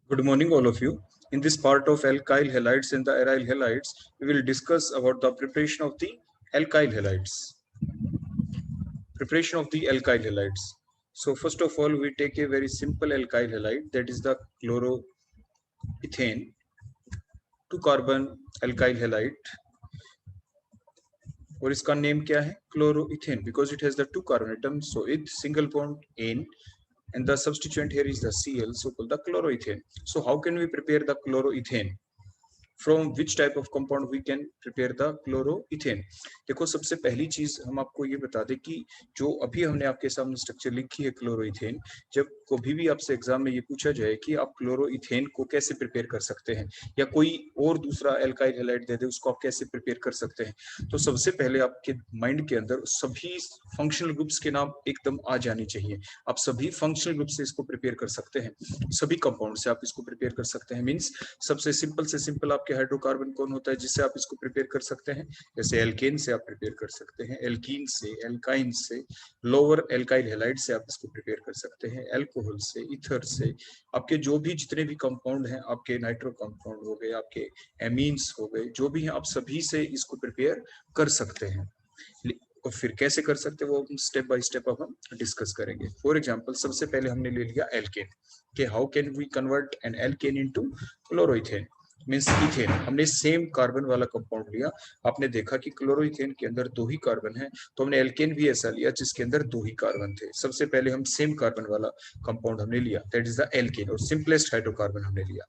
Good morning, all of you. In this part of alkyl halides and the aryl halides, we will discuss about the preparation of the alkyl halides. Preparation of the alkyl halides. So first of all, we take a very simple alkyl halide, that is the chloroethane, 2-carbon alkyl halide. और इसका name क्या है? Chloroethane, because it has the 2 carbon atoms, so it single bond N, and the substituent here is the Cl, so called the chloroethane. So how can we prepare the chloroethane? From which type of compound we can prepare the chloroethane? देखो, सबसे पहली चीज हम आपको ये बता दें कि जो अभी हमने आपके सामने स्ट्रक्चर लिखी है क्लोरोइथेन, जब कभी भी आपसे एग्जाम में ये पूछा जाए कि आप क्लोरोइथेन को कैसे प्रिपेयर कर सकते हैं या कोई और दूसरा एल्काइल हैलाइड दे दे उसको आप कैसे प्रिपेयर कर सकते हैं, तो सबसे पहले आपके माइंड के अंदर सभी फंक्शनल ग्रुप्स के नाम एकदम आ जाने चाहिए। आप सभी फंक्शनल ग्रुप से इसको प्रिपेयर कर सकते हैं, सभी कंपाउंड से आप इसको प्रिपेयर कर सकते हैं। मींस सबसे सिंपल से सिंपल आपके हाइड्रोकार्बन कौन होता है जिससे आप इसको प्रिपेयर कर सकते हैं? जैसे एल्केन से आप प्रिपेयर कर सकते हैं, एल्कीन से, एल्काइन से, लोअर एल्काइल हैलाइड से आप इसको प्रिपेयर कर सकते हैं, एल्कोहल से, ईथर से, आपके जो भी जितने भी कंपाउंड हैं, आपके नाइट्रो कंपाउंड हो गए, आपके एमीन्स हो गए, जो भी हैं आप सभी से इसको प्रिपेयर कर सकते हैं। और फिर कैसे कर सकते हैं वो स्टेप बाय स्टेप अब हम डिस्कस करेंगे। फॉर एग्जांपल, सबसे पहले हमने ले लिया एल्केन कि how can we convert an alkane into chloroethane, means ethane. हमने सेम कार्बन वाला कंपाउंड लिया, आपने देखा कि क्लोरोइथेन के अंदर 2 ही कार्बन है, तो हमने एल्केन भी ऐसा लिया जिसके अंदर 2 ही कार्बन थे। सबसे पहले हम सेम कार्बन वाला कंपाउंड हमने लिया, दैट इज द एल्केन, और सिंपलेस्ट हाइड्रोकार्बन हमने लिया।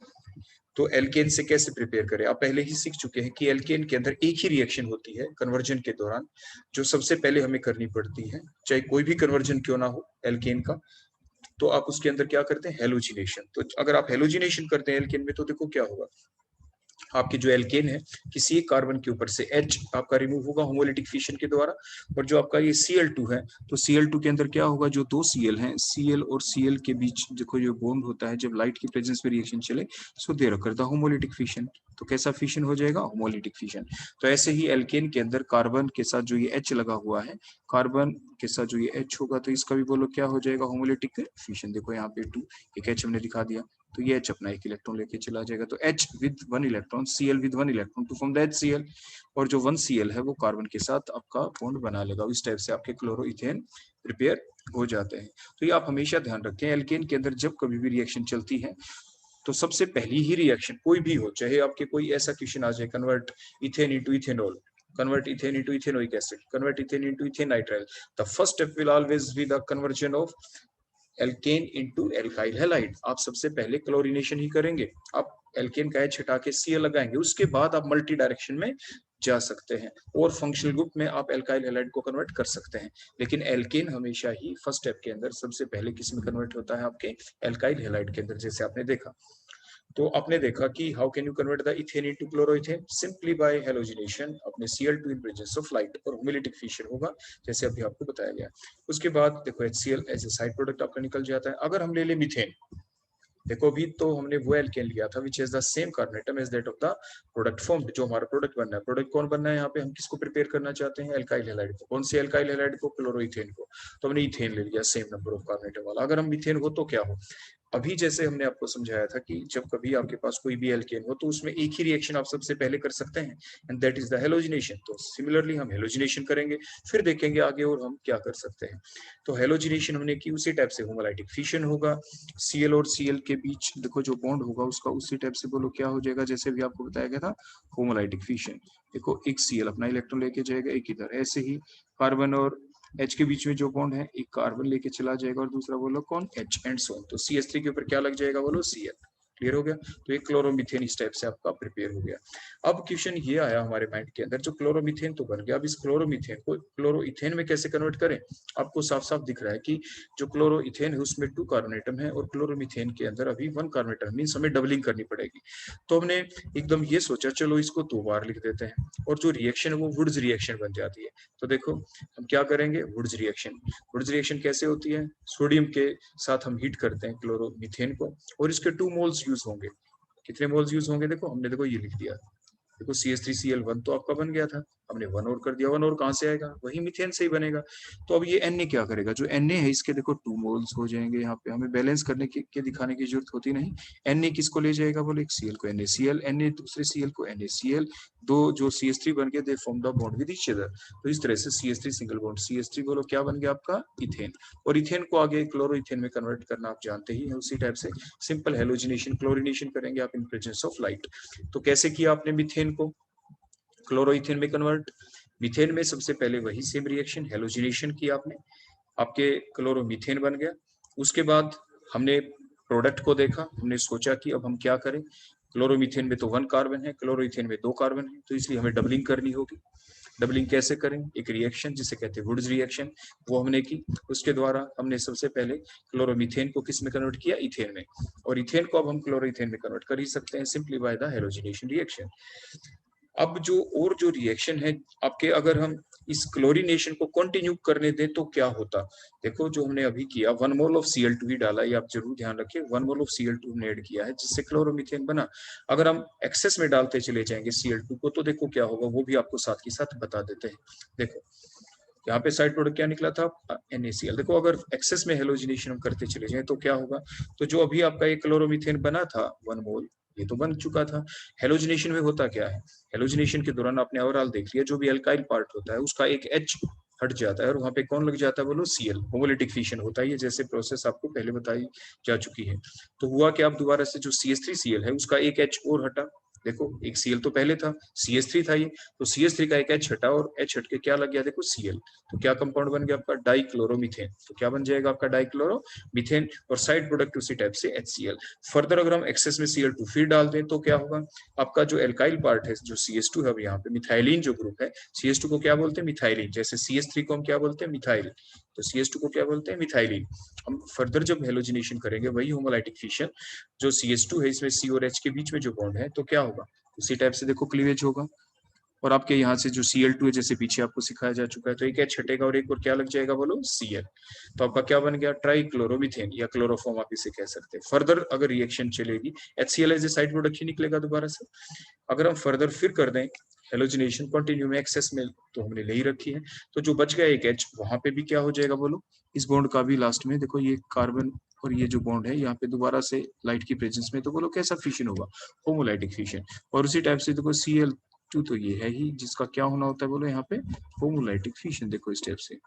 तो एल्केन से कैसे प्रिपेयर करें? आप पहले ही सीख चुके हैं कि एल्केन के अंदर एक ही रिएक्शन होती है कन्वर्जन के दौरान, जो सबसे पहले हमें करनी पड़ती है, चाहे कोई भी कन्वर्जन क्यों ना हो एल्केन का, तो आप उसके अंदर क्या करते हैं? हेलोजिनेशन। तो अगर आप हेलोजिनेशन करते हैं एल्केन में, तो देखो क्या होगा, आपकी जो एल्केन है किसी एक कार्बन के ऊपर से H आपका रिमूव होगा होमोलिटिक फिशन के द्वारा, और जो आपका ये Cl2 है, तो Cl2 के अंदर क्या होगा, जो 2 Cl हैं, Cl और Cl के बीच देखो जो बॉन्ड होता है, जब लाइट की प्रेजेंस में रिएक्शन चले, so there occur the homolytic fission. तो कैसा फिशन हो जाएगा? Homolytic fission. तो ऐसे ही एल्केन के अंदर कार्बन के साथ जो ये H लगा हुआ है, कार्बन के साथ जो ये H होगा, तो इसका भी बोलो क्या हो जाएगा? Homolytic fission. देखो यहाँ पे 2 एक H हमने दिखा दिया, तो ये H अपना एक इलेक्ट्रॉन लेके चला जाएगा, तो H with 1 electron, Cl with 1 electron to form the HCl, और जो 1 Cl है वो कार्बन के साथ आपका बॉन्ड बना लेगा। इस टाइप से आपके क्लोरोइथेन प्रिपेयर हो जाते हैं। तो ये आप हमेशा ध्यान रखें, एल्केन के अंदर जब कभी भी रिएक्शन चलती है, तो सबसे पहली ही रिएक्शन कोई भी हो, चाहे आपके कोई ऐसा क्वेश्चन आ जाए, convert ethane into ethanol, convert ethane into ethanoic acid, convert ethane into ethanitrile, the first step will always be the conversion of alkane into alkyl halide. आप सबसे पहले क्लोरीनेशन ही करेंगे, आप एल्केन का H हटा के Cl लगाएंगे, उसके बाद आप मल्टी डायरेक्शन में जा सकते हैं और फंक्शनल ग्रुप में आप एल्काइल हैलाइड को कन्वर्ट कर सकते हैं। लेकिन एल्केन हमेशा ही फर्स्ट स्टेप के अंदर सबसे पहले किस में कन्वर्ट होता है? आपके एल्काइल हैलाइड के अंदर, जैसे आपने देखा। तो आपने देखा कि how can you convert the ethane into chloroethane? Simply by halogenation, अपने Cl2 in presence of light, और होमोलिटिक फिशन होगा जैसे अभी आपको बताया गया। उसके बाद देखो HCl as a side product आपका निकल जाता है। अगर हम ले ले मीथेन, देखो अभी तो हमने वो एल्केन लिया था which is the same carbon atom as that of the product form, जो हमारा प्रोडक्ट बनना है। प्रोडक्ट कौन बनना है? यहाँ पे हम किसको प्रिपेयर करना चाहते हैं? एल्काइल हैलाइड को। कौन सी एल्काइल हैलाइड को? क्लोरोइथेन को। तो हमने इथेन ले लिया, same number of carbon atom वाला। अगर हम मीथेन हो तो क्या हो? अभी जैसे हमने आपको समझाया था कि जब कभी आपके पास कोई भी एल्केन हो, तो उसमें एक ही रिएक्शन आप सबसे पहले कर सकते हैं, and that is the halogenation. तो सिमिलरली हम हेलोजिनेशन करेंगे, फिर देखेंगे आगे और हम क्या कर सकते हैं। तो हेलोजिनेशन हमने की, उसी टाइप से होमोलाइटिक फिशन होगा, Cl और Cl के बीच देखो जो बॉन्ड होगा उसका उसी टाइप से बोलो क्या हो जाएगा, जैसे भी आपको बताया गया था, होमोलाइटिक फिशन। देखो एक Cl अपना इलेक्ट्रॉन लेके जाएगा एक इधर, ऐसे ही कार्बन और H के बीच में जो बॉन्ड है, एक कार्बन लेके चला जाएगा और दूसरा बोलो कौन? H and so. तो CH3 के ऊपर क्या लग जाएगा? बोलो Cl। क्लियर हो गया? तो एक क्लोरोमीथेन इस टाइप से आपका प्रिपेयर हो गया। अब क्वेश्चन ये आया हमारे माइंड के अंदर, जो क्लोरोमीथेन तो बन गया, अब इस क्लोरोमीथेन को क्लोरोइथेन में कैसे कन्वर्ट करें? आपको साफ साफ दिख रहा है कि जो क्लोरोइथेन है उसमें 2 कार्बन एटम है और क्लोरोमीथेन के अंदर अभी 1 कार्बन एटम, मींस हमें डबलिंग करनी पड़ेगी। तो हमने एकदम ये सोचा चलो इसको 2 बार लिख देते हैं, और जो रिएक्शन है वो वुड्स रिएक्शन बन जाती है। तो देखो हम क्या करेंगे? Wurtz reaction. वुड्स रिएक्शन कैसे होती है? सोडियम के साथ हम हीट करते हैं क्लोरोमीथेन को, और इसके 2 मोल्स यूज होंगे। कितने मोल्स यूज होंगे? देखो हमने देखो ये लिख दिया, देखो CH3Cl1 तो आपका बन गया था, हमने 1 और कर दिया, 1 और कहाँ से आएगा, वही मीथेन से ही बनेगा। तो अब ये Na क्या करेगा, जो Na है इसके देखो 2 मोल्स हो जाएंगे, यहाँ पे हमें बैलेंस करने के दिखाने की जरूरत होती नहीं। Na किसको ले जाएगा, बोले एक Cl को NaCl, Na दूसरे Cl को NaCl, दो जो CH3 बन गए, they form the bond with each other. तो इस तरह से CH3 सिंगल बॉन्ड, CH3 बोलो क्या बन गया आपका, इथेन। और इथेन को आगे क्लोरोइथेन में कन्वर्ट करना आप जानते ही हैं, उसी टाइप से सिंपल हेलोजिनेशन क्लोरिनेशन करेंगे आप इन प्रेजेंस ऑफ लाइट। तो कैसे किया आपने मीथेन को क्लोरोइथेन में कन्वर्ट, मीथेन में सबसे पहले वही सेम रिएक्शन हेलोजिनेशन किया आपने, आपके क्लोरोमीथेन बन गया। उसके बाद हमने प्रोडक्ट को देखा, हमने सोचा कि अब हम क्या करें, क्लोरोमीथेन में तो 1 कार्बन है, क्लोरोइथेन में 2 कार्बन है, तो इसलिए हमें डबलिंग करनी होगी। डबलिंग कैसे करें, एक रिएक्शन जिसे कहते हैं वुड्स रिएक्शन, वो हमने की। उसके द्वारा हमने सबसे पहले क्लोरोमीथेन को किस में कन्वर्ट किया, इथेन में, और इथेन को अब हम क्लोरोइथेन में कन्वर्ट कर ही सकते हैं simply by the halogenation reaction. अब जो रिएक्शन है आपके, अगर हम इस क्लोरीनेशन को कंटिन्यू करने दें तो क्या होता, देखो जो हमने अभी किया 1 मोल ऑफ Cl2 ही डाला, ये आप जरूर ध्यान रखिए, 1 मोल ऑफ Cl2 हमने ऐड किया है जिससे क्लोरोमीथेन बना। अगर हम एक्सेस में डालते चले जाएंगे Cl2 को तो देखो क्या होगा, वो भी आपको साथ के साथ बता देते हैं। देखो यहाँ पे साइड प्रोडक्ट क्या निकला था, NaCl। देखो अगर एक्सेस में हेलोजिनेशन हम करते चले जाएं तो क्या होगा, तो जो अभी आपका ये क्लोरोमीथेन बना था 1 मोल, ये तो बन चुका था। हेलोजिनेशन में होता क्या है, हेलोजिनेशन के दौरान आपने ओवरऑल देख लिया, जो भी अल्काइल पार्ट होता है उसका एक H हट जाता है और वहां पे कौन लग जाता है, बोलो Cl, होमोलिटिक फिशन होता है, ये जैसे प्रोसेस आपको पहले बताई जा चुकी है। तो हुआ कि आप दोबारा से जो CH3Cl है उसका एक H और हटा, देखो एक Cl तो पहले था, CH3 था ये, तो CH3 का एक H हटा और H हट के क्या लग गया, देखो Cl, तो क्या कंपाउंड बन गया आपका, डाइक्लोरोमीथेन। तो क्या बन जाएगा आपका डाइक्लोरोमीथेन, और साइड प्रोडक्ट उसी टाइप से HCl। फर्दर अगर हम एक्सेस में Cl2 फिर डाल दें तो क्या होगा, आपका जो एल्काइल पार्ट है जो CH2 है, अब यहाँ पे मिथाइलिन जो ग्रुप है, CH2 को क्या बोलते हैं, मिथाइलिन, जैसे CH3 को हम क्या बोलते हैं, मिथाइल, तो CH2 को क्या बोलते हैं, मिथाइलिन। हम फर्दर जब हेलोजिनेशन करेंगे वही होमोलाइटिक फिशन, जो CH2 है इसमें C और H के बीच में जो बॉन्ड है, तो क्या होगा, उसी टाइप से देखो क्लीवेज होगा। और आपके यहाँ से जो Cl2 है जैसे पीछे आपको सिखाया जा चुका है, तो एक H हटेगा और एक और क्या लग जाएगा, बोलो Cl। तो आपका क्या बन गया, ट्राइक्लोरोमीथेन या क्लोरोफॉर्म आप इसे कह सकते हैं। फर्दर अगर रिएक्शन चलेगी, HCl as a side product ही निकलेगा दोबारा से। अगर हम फर्दर फिर कर दें हेलोजिनेशन कंटिन्यू में एक्सेस में, तो हमने ले ही रखी है, तो जो बच गया एक H, वहां पे भी क्या हो जाएगा, बोलो इस बॉन्ड का भी लास्ट में देखो ये कार्बन और ये जो बॉन्ड है यहाँ पे दोबारा से लाइट की प्रेजेंस में, तो बोलो कैसा फिशन होगा, होमोलाइटिक फिशन। और उसी टाइप से देखो Cl2 तो ये है ही जिसका क्या होना होता है, बोलो यहाँ पे होमोलाइटिक फिशन, देखो इस टाइप से।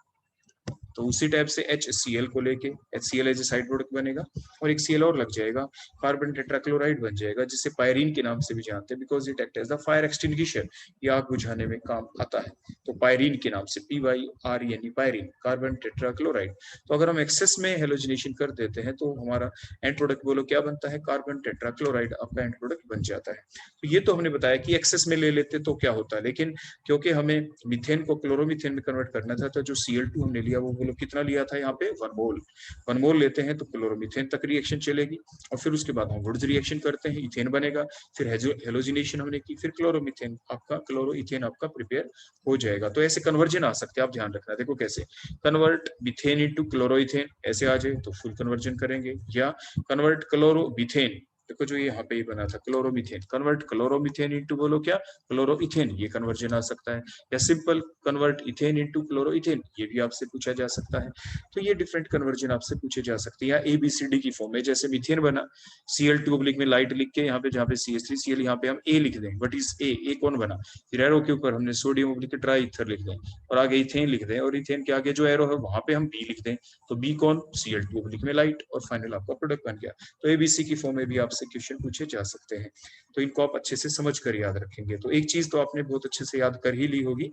तो उसी टाइप से HCl को लेके HCl as a side product बनेगा और एक Cl और लग जाएगा, कार्बन टेट्राक्लोराइड बन जाएगा, जिसे पायरीन के नाम से भी जानते हैं, because it act as the fire extinguisher, ये आग बुझाने में काम आता है। तो पायरीन के नाम से PYRENE, पायरीन, कार्बन टेट्राक्लोराइड। तो अगर हम एक्सेस में हेलोजिनेशन कर देते हैं तो हमारा एंड प्रोडक्ट बोलो क्या बनता है, कार्बन टेट्राक्लोराइड आपका एंड प्रोडक्ट बन जाता है। तो ये तो हमने बताया कि एक्सेस में ले लेते तो क्या होता है, लेकिन क्योंकि हमें मीथेन को क्लोरोमीथेन में कन्वर्ट करना था, तो जो Cl2 हमने लिया वो बोलो कितना लिया था, यहाँ पे 1 मोल लेते हैं तो क्लोरोमीथेन तक रिएक्शन चलेगी, और फिर उसके बाद हम वुड्स रिएक्शन करते हैं, इथेन बनेगा, फिर हेलोजिनेशन हमने की, फिर क्लोरोमीथेन आपका, क्लोरोइथेन आपका प्रिपेयर हो जाएगा। तो ऐसे कन्वर्जन आ सकते हैं, आप ध्यान रखना, देखो कैसे कन्वर्ट मीथेन इनटू क्लोरोइथेन ऐसे आ जाए तो फुल कन्वर्जन करेंगे, या कन्वर्ट क्लोरोमीथेन, देखो जो यहाँ पे ही बना था क्लोरोमीथेन, कन्वर्ट क्लोरोमीथेन इनटू बोलो क्या, क्लोरोइथेन, ये कन्वर्जन आ सकता है, या simple convert ethane into chloroethane, ये भी आपसे पूछा जा सकता है। तो ये डिफरेंट कन्वर्जन आपसे पूछे जा सकते हैं, या ABCD की फॉर्म में, जैसे मीथेन बना Cl2 ओब्लिक में लाइट लिख के यहाँ पे, जहाँ पे CH3Cl यहाँ पे हम A लिख दें, व्हाट इज A कौन बना, फिर एरो के ऊपर हमने सोडियम ओब्लिक ट्राई ईथर लिख दें, और आगे इथेन लिख दें, और इथेन के आगे जो एरो है वहां पे हम B लिख दें, तो B कौन, Cl2 ओब्लिक में लाइट, और फाइनल आपका प्रोडक्ट बन गया। तो ABC की फॉर्म में भी आपसे क्वेश्चन पूछे जा सकते हैं, तो इनको आप अच्छे से समझ कर याद रखेंगे। तो एक चीज तो आपने बहुत अच्छे से याद कर ही ली होगी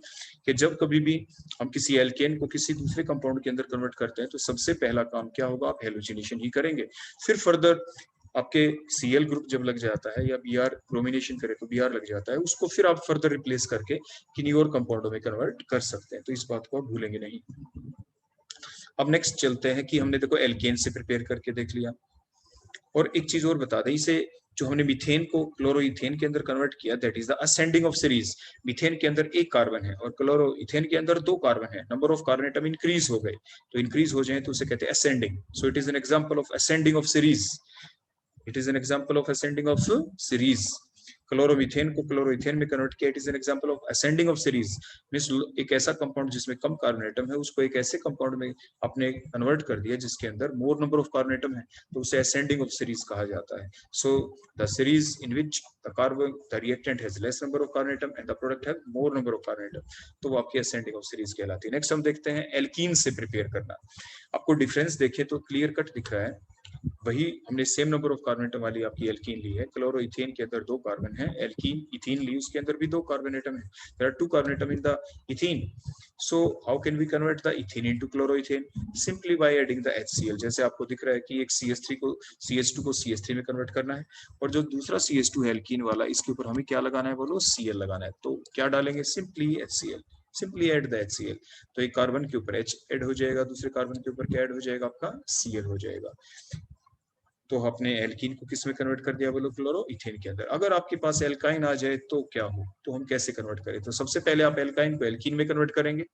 कि जब कभी भी हम किसी एल्केन को किसी दूसरे कंपाउंड के अंदर कन्वर्ट करते हैं तो सबसे पहला काम क्या होगा, आप हेलोजिनेशन ही करेंगे। फिर फर्दर आपके Cl ग्रुप जब लग जाता है, या Br ब्रोमिनेशन करे तो Br लग जाता है, उसको फिर आप फर्दर रिप्लेस करके किन्हीं और कंपाउंडों में कन्वर्ट कर सकते हैं, तो इस बात को आप भूलेंगे नहीं। अब नेक्स्ट चलते हैं कि हमने देखो एल्केन से प्रिपेयर करके देख लिया, और एक चीज और बता दें, इसे जो हमने मीथेन को क्लोरोइथेन के अंदर कन्वर्ट किया, that is the ascending of series. Methane के अंदर एक कार्बन है और क्लोरोइथेन के अंदर 2 कार्बन है, number of carbon atom increase हो गए, तो इंक्रीज हो जाए तो उसे कहते हैं ascending. So it is an example of ascending of series, it is an example of ascending of series. Chloromethane को क्लोरोइथेन में कन्वर्ट किया, it is an example of ascending of series. Means एक ऐसा कंपाउंड जिसमें कम carbon atom है उसको एक ऐसे कंपाउंड में आपने कन्वर्ट कर दिया जिसके अंदर मोर नंबर ऑफ कार्बन एटम है, तो उसे असेंडिंग ऑफ सीरीज कहा जाता है। So the series in which the reactant has less number of carbon atom and the product have more number of carbon atom, तो वो आपकी असेंडिंग ऑफ सीरीज कहलाती है। नेक्स्ट हम देखते हैं एल्कीन से प्रिपेयर करना। आपको डिफरेंस देखे तो क्लियर कट दिख रहा है, वही हमने same number of carbon atom वाली आपकी एल्कीन ली है। क्लोरोइथेन के अंदर 2 कार्बन है, एल्कीन इथीन ली उसके अंदर भी 2 कार्बन एटम है, there are 2 carbon atom in the ethene. So how can we convert the ethene into chloroethane? Simply by adding the HCl। जैसे आपको दिख रहा है कि एक CH3 को CH2 को CH3 में कन्वर्ट करना है, और जो दूसरा CH2 है एल्कीन वाला, इसके ऊपर हमें क्या लगाना है बोलो, Cl लगाना है। तो क्या डालेंगे, simply HCl, simply add the HCl। तो एक कार्बन के ऊपर H ऐड हो जाएगा, दूसरे कार्बन के ऊपर क्या ऐड हो जाएगा, आपका Cl हो जाएगा। तो आपने एल्कीन को किस में कन्वर्ट कर दिया बोलो, क्लोरोइथेन के अंदर। अगर आपके पास एल्काइन आ जाए तो क्या हो, तो हम कैसे कन्वर्ट करें? तो सबसे पहले आप एल्काइन को एल्कीन में कन्वर्ट करेंगे।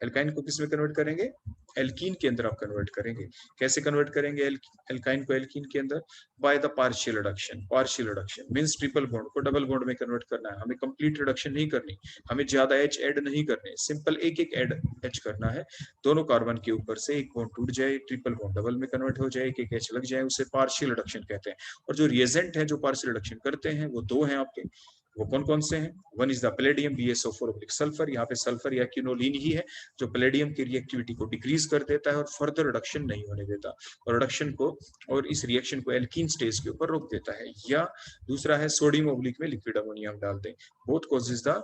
एल्काइन को किस में कन्वर्ट करेंगे, एल्कीन के अंदर आप कन्वर्ट करेंगे। कैसे कन्वर्ट करेंगे एल्काइन को एल्कीन के अंदर? By the partial reduction. Partial reduction means triple bond को डबल बॉन्ड में कन्वर्ट करना है। हमें कंप्लीट रिडक्शन नहीं करनी, हमें ज्यादा H ऐड नहीं करने, सिंपल एक एक ऐड H करना है। दोनों कार्बन के ऊपर से एक बॉन्ड टूट जाए, ट्रिपल बॉन्ड डबल में कन्वर्ट हो जाए, एक एक H लग जाए, उसे पार्शियल रिडक्शन कहते हैं। और जो रिएजेंट है जो पार्शियल रिडक्शन करते हैं वो 2 हैं आपके, वो कौन कौन से हैं? One is the palladium BSO4 sulphur. यहाँ पे सल्फर या क्विनोलिन ही है जो पैलेडियम की रिएक्टिविटी को डिक्रीज कर देता है और फर्दर रिडक्शन नहीं होने देता, और रिडक्शन को और इस रिएक्शन को एल्कीन स्टेज के ऊपर रोक देता है। या दूसरा है सोडियम ऑब्लिक में लिक्विड अमोनियम डाल दें, both causes the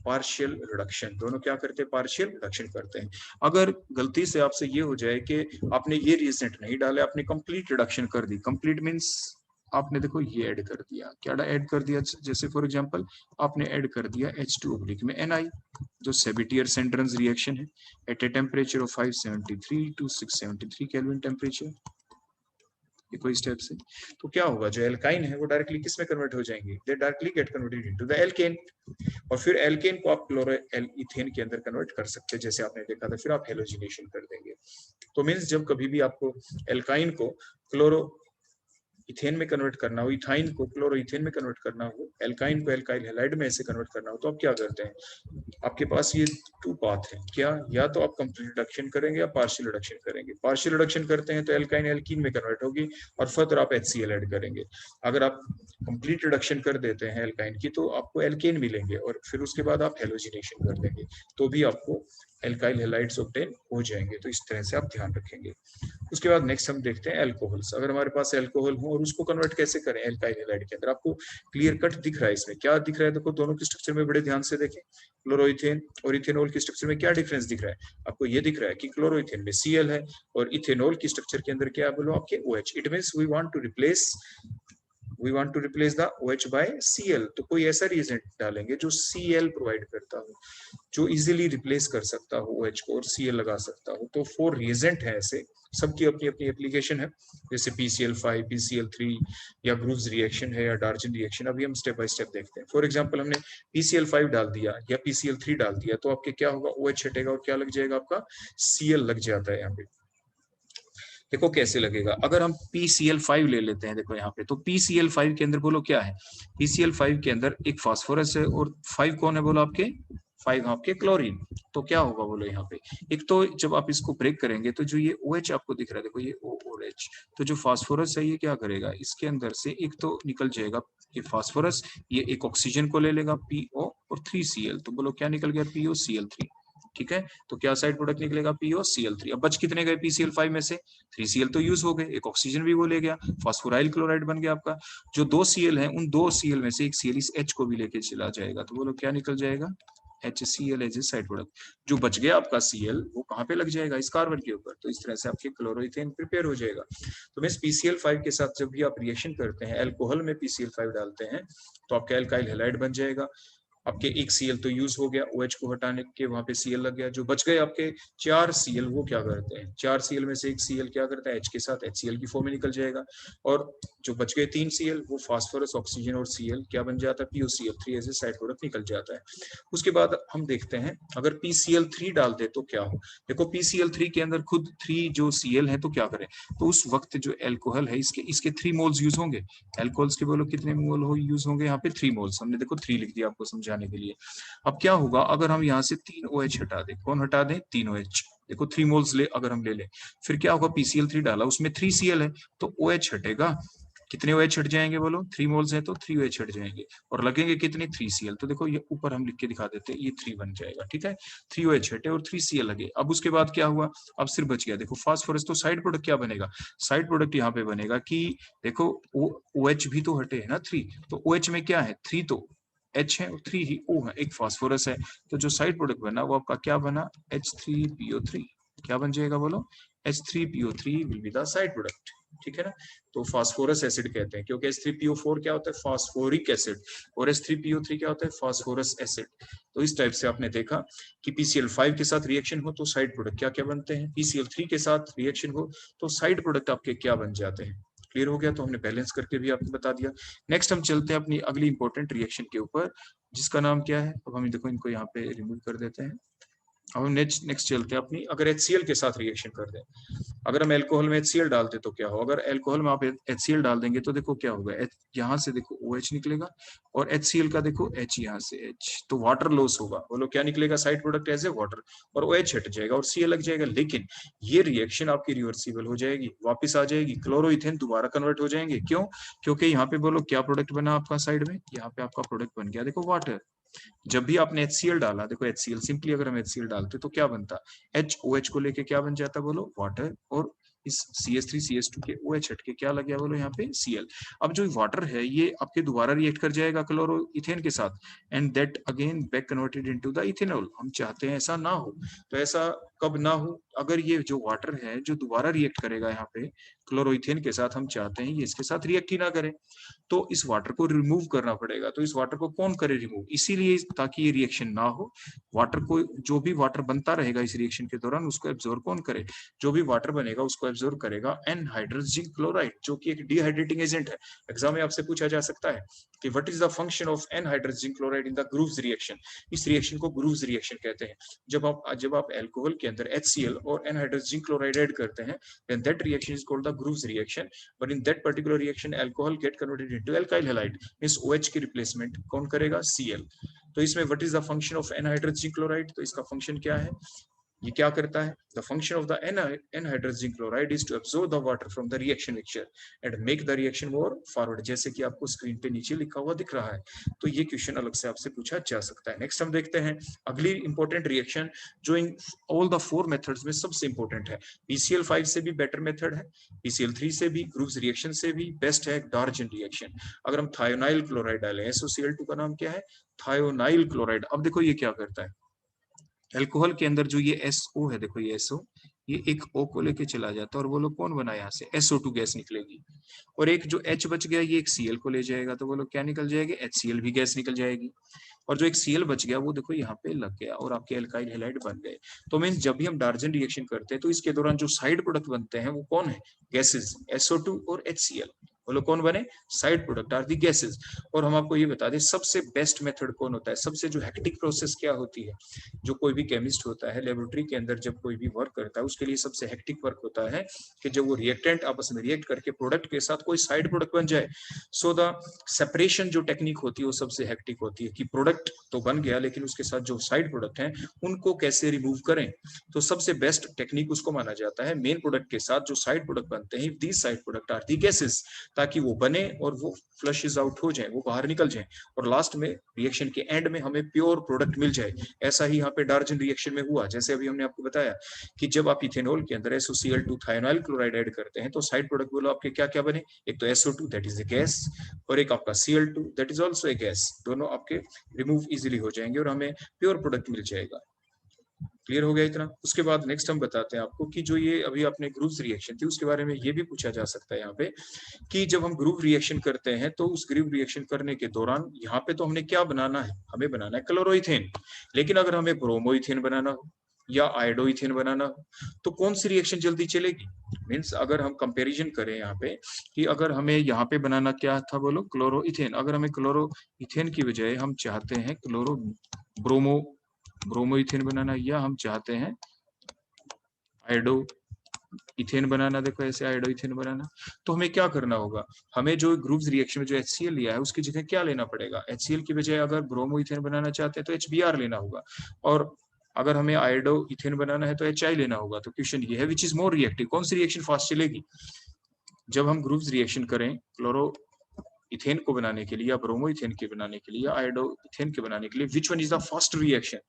partial reduction. दोनों क्या करते हैं, पार्शियल रिडक्शन करते हैं। अगर गलती से आपसे ये हो जाए कि आपने ये रिएजेंट नहीं डाले, आपने कंप्लीट रिडक्शन कर दी, कंप्लीट मींस आपने देखो ये ऐड कर दिया, क्या ऐड कर दिया, जैसे फॉर एग्जांपल आपने ऐड कर दिया H2 ऑब्लिक में Ni, जो सेबिटियर सेंड्रन्स रिएक्शन है at a temperature of 573 to 673 kelvin temperature, कोई स्टेप से। तो क्या होगा, जो एल्काइन है वो डायरेक्टली किस में कन्वर्ट हो जाएंगे, दे directly get converted into the alkene. और फिर एल्केन को आप क्लोरोइथेन के अंदर कन्वर्ट कर सकते हैं, जैसे आपने देखा था। फिर आप हेलोजिनेशन कर देंगे। तो मींस जब कभी भी आपको एल्काइन को क्लोरो इथेन में कन्वर्ट करना हो, इथाइन को क्लोरोइथेन में कन्वर्ट करना हो, एल्काइन को एल्काइल हैलाइड में ऐसे कन्वर्ट करना हो, तो आप क्या करते हैं, आपके पास ये 2 पाथ है। क्या, या तो आप कंप्लीट रिडक्शन करेंगे या पार्शियल रिडक्शन करेंगे। पार्शियल रिडक्शन करते हैं तो एल्काइन एल्कीन में कन्वर्ट होगी और फर्दर आप HCl ऐड करेंगे। अगर आप कंप्लीट रिडक्शन कर देते हैं एल्काइन की तो आपको एल्केन मिलेंगे, और फिर उसके बाद आप हेलोजिनेशन कर देंगे तो भी आपको एल्काइल हैलाइड्स ऑब्टेन हो जाएंगे। तो इस तरह से आप ध्यान रखेंगे। उसके बाद नेक्स्ट हम देखते हैं अल्कोहल्स। अगर हमारे पास अल्कोहल हो और उसको कन्वर्ट कैसे करें एल्काइल हैलाइड के अंदर, आपको क्लियर कट दिख रहा है। इसमें क्या दिख रहा है, देखो दोनों के स्ट्रक्चर में बड़े ध्यान से देखें। क्लोरोइथेन और इथेनॉल के स्ट्रक्चर में क्या डिफरेंस दिख रहा है आपको? ये दिख रहा है कि क्लोरोइथेन में Cl है और इथेनॉल की स्ट्रक्चर के अंदर क्या बोलो आपके OH। It means we want to replace the OH by Cl। तो कोई ऐसा रिएजेंट डालेंगे जो Cl प्रोवाइड करता हो, जो इजीली रिप्लेस कर सकता हो OH को और Cl लगा सकता हो। तो 4 रिएजेंट है ऐसे, सबकी अपनी अपनी एप्लीकेशन है, जैसे PCl5, PCl3 या ग्रूव्स रिएक्शन है या डार्जन रिएक्शन। अभी हम स्टेप बाय स्टेप देखते हैं। फॉर एग्जांपल हमने PCl5 डाल दिया या PCl3 डाल दिया तो आपके क्या होगा, OH हटेगा और क्या लग जाएगा, आपका Cl लग जाता है। यहाँ पे देखो कैसे लगेगा। अगर हम PCl5 ले लेते हैं, देखो यहाँ पे, तो PCl5 के अंदर बोलो क्या है, PCl5 के अंदर एक फास्फोरस है और 5 कौन है बोलो आपके, 5 आपके क्लोरीन। तो क्या होगा बोलो यहाँ पे, एक तो जब आप इसको ब्रेक करेंगे तो जो ये OH आपको दिख रहा है, देखो ये O और H, तो जो फास्फोरस है ये क्या करेगा, इसके अंदर से एक तो निकल जाएगा ये फास्फोरस, ये एक ऑक्सीजन को ले लेगा PO और 3Cl, तो बोलो क्या निकल गया, POCl3। ठीक है, तो क्या साइड प्रोडक्ट निकलेगा, POCl3। अब बच कितने गए PCl5 में से, 3Cl तो यूज हो गए, एक ऑक्सीजन भी वो ले गया, फास्फोराइल क्लोराइड बन गया आपका। जो 2 Cl है उन 2 Cl में से एक Cl इस H को भी लेके चला जाएगा, तो बोलो क्या निकल जाएगा, HCl as a side product. जो बच गया आपका Cl वो कहाँ पे लग जाएगा, इस कार्बन के ऊपर। तो इस तरह से आपके क्लोरोइथेन प्रिपेयर हो जाएगा। तो मींस PCl5 के साथ जब भी आप रिएक्शन करते हैं, अल्कोहल में PCl5 डालते हैं तो आपका एल्काइल हैलाइड बन जाएगा। आपके एक Cl तो यूज हो गया, OH को हटाने के वहां पे Cl लग गया, जो बच गए आपके 4 Cl वो क्या करते हैं, 4 Cl में से एक Cl क्या करता है, H के साथ HCl की फॉर्म में निकल जाएगा, और जो बच गए 3 Cl वो फास्फोरस, ऑक्सीजन और Cl क्या बन जाता है, POCl3 as a side product निकल जाता है। उसके बाद हम देखते हैं अगर PCl3 डाल दे तो क्या हो। देखो PCl3 के अंदर खुद 3 जो Cl है तो क्या करें, तो उस वक्त जो एल्कोहल है इसके 3 मोल्स यूज होंगे। एल्कोहल्स के बोलो कितने मोल हो यूज होंगे, यहाँ पे 3 मोल्स, हमने देखो 3 लिख दिया आपको समझाने के लिए। अब क्या होगा अगर हम यहाँ से 3 OH हटा दें, कौन हटा दें, 3 OH, देखो 3 मोल्स ले अगर हम ले लें, फिर क्या होगा, PCl3 डाला उसमें 3 Cl है तो OH हटेगा, कितने OH हट जाएंगे बोलो, 3 मोल्स है तो 3 OH हट जाएंगे, और लगेंगे कितने, 3 Cl। तो देखो ये ऊपर हम लिख के दिखा देते हैं, ये 3 बन जाएगा, ठीक है, 3 OH हटे और 3 Cl लगे। अब उसके बाद क्या हुआ, अब सिर्फ बच गया देखो फास्फोरस, तो साइड प्रोडक्ट क्या बनेगा, साइड प्रोडक्ट यहाँ पे बनेगा कि देखो OH भी तो हटे है ना 3, तो OH में क्या है, 3 तो H है और 3 ही O है, एक फास्फोरस है, तो जो साइड प्रोडक्ट बना वो आपका क्या बना, H3PO3, क्या बन जाएगा बोलो, H3PO3 will be the side product, ठीक है ना। तो फास्फोरस एसिड कहते हैं, क्योंकि H3PO4 क्या होता है, फास्फोरिक एसिड, और H3PO3 क्या होता है, फास्फोरस एसिड। तो इस टाइप से आपने देखा कि PCl5 के साथ रिएक्शन हो तो साइड प्रोडक्ट क्या क्या बनते हैं, PCl3 के साथ रिएक्शन हो तो साइड प्रोडक्ट आपके क्या बन जाते हैं। क्लियर हो गया, तो हमने बैलेंस करके भी आपको बता दिया। नेक्स्ट हम चलते हैं अपनी अगली इंपॉर्टेंट रिएक्शन के ऊपर, जिसका नाम क्या है, अब हम देखो इनको यहाँ पे रिमूव कर देते हैं। अब हम नेक्स्ट चलते हैं अपनी, अगर HCl के साथ रिएक्शन कर दें, अगर हम एल्कोहल में HCl डालते तो क्या हो, अगर एल्कोहल में आप HCl डाल देंगे तो देखो क्या होगा, यहाँ से देखो OH निकलेगा और HCl का देखो H, यहाँ से H, तो वाटर लॉस होगा, बोलो क्या निकलेगा, side product as a water, और OH हट जाएगा और Cl लग जाएगा। लेकिन ये रिएक्शन आपकी रिवर्सिबल हो जाएगी, वापिस आ जाएगी, क्लोरोइथेन दोबारा कन्वर्ट हो जाएंगे, क्यों, क्योंकि यहाँ पे बोलो क्या प्रोडक्ट बना आपका साइड में, यहाँ पे आपका प्रोडक्ट बन गया देखो वाटर। जब भी आपने HCl डाला, देखो HCl सिंपली अगर हम HCl डालते तो क्या बनता, HOH को लेके क्या बन जाता बोलो, वाटर, और इस CH3 CH2 के OH हट के क्या लग गया बोलो यहाँ पे Cl। अब जो वाटर है ये आपके दोबारा रिएक्ट कर जाएगा क्लोरोइथेन के साथ, and that again back converted into the ethanol. हम चाहते हैं ऐसा ना हो, तो ऐसा कब ना हो, अगर ये जो वाटर है जो दोबारा रिएक्ट करेगा यहाँ पे क्लोरोइथेन के साथ, हम चाहते हैं ये इसके साथ रिएक्ट ही ना करे, तो इस वाटर को रिमूव करना पड़ेगा। तो इस वाटर को कौन करे रिमूव, इसीलिए ताकि ये रिएक्शन ना हो, वाटर को, जो भी वाटर बनता रहेगा इस रिएक्शन के दौरान उसको एब्जॉर्ब कौन करे, जो भी वाटर बनेगा उसको एब्जॉर्ब करेगा एनहाइड्रस जिंक क्लोराइड, जो कि एक डिहाइड्रेटिंग एजेंट है। एग्जाम में आपसे पूछा जा सकता है कि what is the function of anhydrous zinc chloride in the Groves reaction. इस रिएक्शन को ग्रूव्स रिएक्शन कहते हैं। जब आप अल्कोहल के अंदर HCl और एनहाइड्रस जिंक क्लोराइड ऐड करते हैं, then that reaction is called the Groves reaction, but in that particular reaction alcohol get converted into alkyl halide, means OH की replacement कौन करेगा, Cl। तो इसमें what is the function of anhydrous zinc chloride, तो इसका function क्या है, ये क्या करता है, the function of the anhydrous zinc chloride is to absorb the water from the reaction mixture and make the reaction more forward, जैसे कि आपको स्क्रीन पे नीचे लिखा हुआ दिख रहा है। तो ये क्वेश्चन अलग से आपसे पूछा जा सकता है। नेक्स्ट हम देखते हैं अगली इंपॉर्टेंट रिएक्शन, जो इन ऑल द 4 मेथड्स में सबसे इंपॉर्टेंट है। PCl5 से भी बेटर मेथड है, PCl3 से भी, ग्रूव्स रिएक्शन से भी बेस्ट है डार्जन रिएक्शन। अगर हम थायोनाइल क्लोराइड डालें, SOCl2 का नाम क्या है, थायोनाइल क्लोराइड। अब देखो ये क्या करता है, अल्कोहल के अंदर जो ये SO है, देखो ये SO, ये एक O को लेके चला जाता है और बोलो कौन बना, यहाँ से SO2 गैस निकलेगी, और एक जो H बच गया ये एक Cl को ले जाएगा, तो बोलो क्या निकल जाएगी, HCl भी गैस निकल जाएगी, और जो एक Cl बच गया वो देखो यहाँ पे लग गया और आपके एल्काइल हैलाइड बन गए। तो मीन जब भी हम डार्जन रिएक्शन करते हैं तो इसके दौरान जो साइड प्रोडक्ट बनते हैं वो कौन है, गैसेस, SO2 और HCl, बोलो कौन बने, side product are the gases. और हम आपको ये बता दें सबसे बेस्ट मेथड कौन होता है, सबसे जो हेक्टिक प्रोसेस क्या होती है, जो कोई भी केमिस्ट होता है लेबोरेटरी के अंदर जब कोई भी वर्क करता है उसके लिए सबसे हेक्टिक वर्क होता है कि जब वो रिएक्टेंट आपस में रिएक्ट करके प्रोडक्ट के साथ कोई साइड प्रोडक्ट बन जाए। सो द सेपरेशन जो टेक्निक होती है वो सबसे हेक्टिक होती है, कि प्रोडक्ट तो बन गया लेकिन उसके साथ जो साइड प्रोडक्ट हैं उनको कैसे रिमूव करें। तो सबसे बेस्ट टेक्निक उसको माना जाता है मेन प्रोडक्ट के साथ जो साइड प्रोडक्ट बनते हैं, these side product are the gases, ताकि वो बने और वो फ्लशेस आउट हो जाए, वो बाहर निकल जाए, और लास्ट में रिएक्शन के एंड में हमें प्योर प्रोडक्ट मिल जाए। ऐसा ही यहाँ पे डार्जन रिएक्शन में हुआ, जैसे अभी हमने आपको बताया कि जब आप इथेनॉल के अंदर SOCl2 थायोनाइल क्लोराइड ऐड करते हैं तो साइड प्रोडक्ट बोलो आपके क्या क्या बने, एक तो SO2 that is a gas, और एक आपका Cl2 that is also a gas, दोनों आपके रिमूव इजिली हो जाएंगे और हमें प्योर प्रोडक्ट मिल जाएगा। क्लियर हो गया इतना। उसके बाद नेक्स्ट हम बताते हैं आपको कि जो ये अभी आपने ग्रुव्स रिएक्शन थी उसके बारे में ये भी पूछा जा सकता है यहाँ पे कि जब हम ग्रुव रिएक्शन करते हैं तो उस ग्रुव रिएक्शन करने के दौरान यहाँ पे तो हमने क्या बनाना है, हमें बनाना है क्लोरोइथेन। लेकिन अगर हमें ब्रोमोइथेन बनाना हो या आयोडोइथेन बनाना हो तो कौन सी रिएक्शन जल्दी चलेगी? मीन्स अगर हम कंपेरिजन करें यहाँ पे कि अगर हमें यहाँ पे बनाना क्या था बोलो, क्लोरोइथेन, अगर हमें क्लोरोइथेन की बजाय हम चाहते हैं ब्रोमोइथेन बनाना या हम चाहते हैं आयोडो इथेन बनाना, देखो ऐसे आयोडो इथेन बनाना, तो हमें क्या करना होगा, हमें जो ग्रुव्स रिएक्शन में जो HCl लिया है उसकी जगह क्या लेना पड़ेगा, HCl की बजाय अगर ब्रोमो इथेन बनाना चाहते हैं तो HBr लेना होगा, और अगर हमें आयोडो इथेन बनाना है तो HI लेना होगा। तो क्वेश्चन ये है विच इज मोर रिएक्टिव, कौन सी रिएक्शन फास्ट चलेगी? जब हम ग्रुव्स रिएक्शन करें क्लोरो इथेन को बनाने के लिए या ब्रोमो इथेन के बनाने के लिए या आयोडो इथेन के बनाने के लिए, विच one is the fast reaction?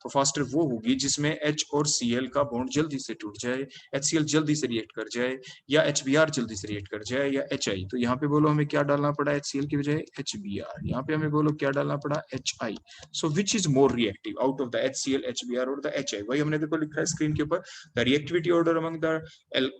तो फास्टर वो होगी जिसमें H और Cl का बॉन्ड जल्दी से टूट जाए, HCl जल्दी से रिएक्ट कर जाए, या HBr जल्दी से रिएक्ट कर जाए, या HI। तो यहाँ पे बोलो हमें क्या डालना पड़ा, HCl की बजाय HBr, यहाँ पे हमें बोलो क्या डालना पड़ा, HI। So which is more reactive out of the HCl, HBr और द HI? वही हमने देखो लिखा है स्क्रीन के ऊपर, the reactivity order among the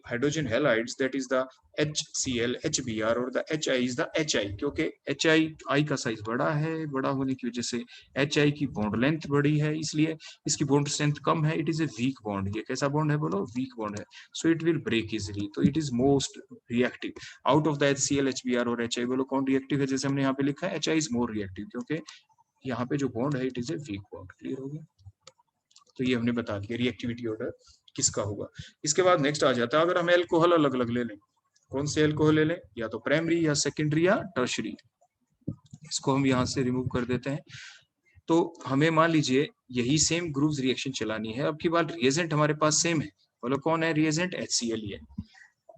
hydrogen halides that is the HCl, HBr और the HI is the HI, क्योंकि HI का साइज बड़ा है, बड़ा होने की वजह से HI की बॉन्ड लेंथ बड़ी है, इसलिए इसकी बॉन्ड स्ट्रेंथ कम है, it is a weak bond. ये कैसा बॉन्ड है बोलो, वीक बॉन्ड है, so it will break easily, तो it is most reactive out of the HCl, HBr और HI। बोलो कौन रिएक्टिव है? जैसे हमने यहाँ पे लिखा है HI इज मोर रिएक्टिव, क्योंकि यहाँ पे जो बॉन्ड है it is a weak bond. Clear हो गया? तो ये हमने बता दिया रिएक्टिविटी ऑर्डर किसका होगा। इसके बाद नेक्स्ट आ जाता है अगर हम एल्कोहल अलग अलग ले लें, कौन से एल्कोहल ले लें, या तो प्राइमरी या सेकेंडरी या टर्शरी। इसको हम यहाँ से रिमूव कर देते हैं। तो हमें मान लीजिए यही सेम ग्रुव्स रिएक्शन चलानी है, अब की बात रिएजेंट हमारे पास सेम है, बोलो कौन है रिएजेंट, HCl ही है।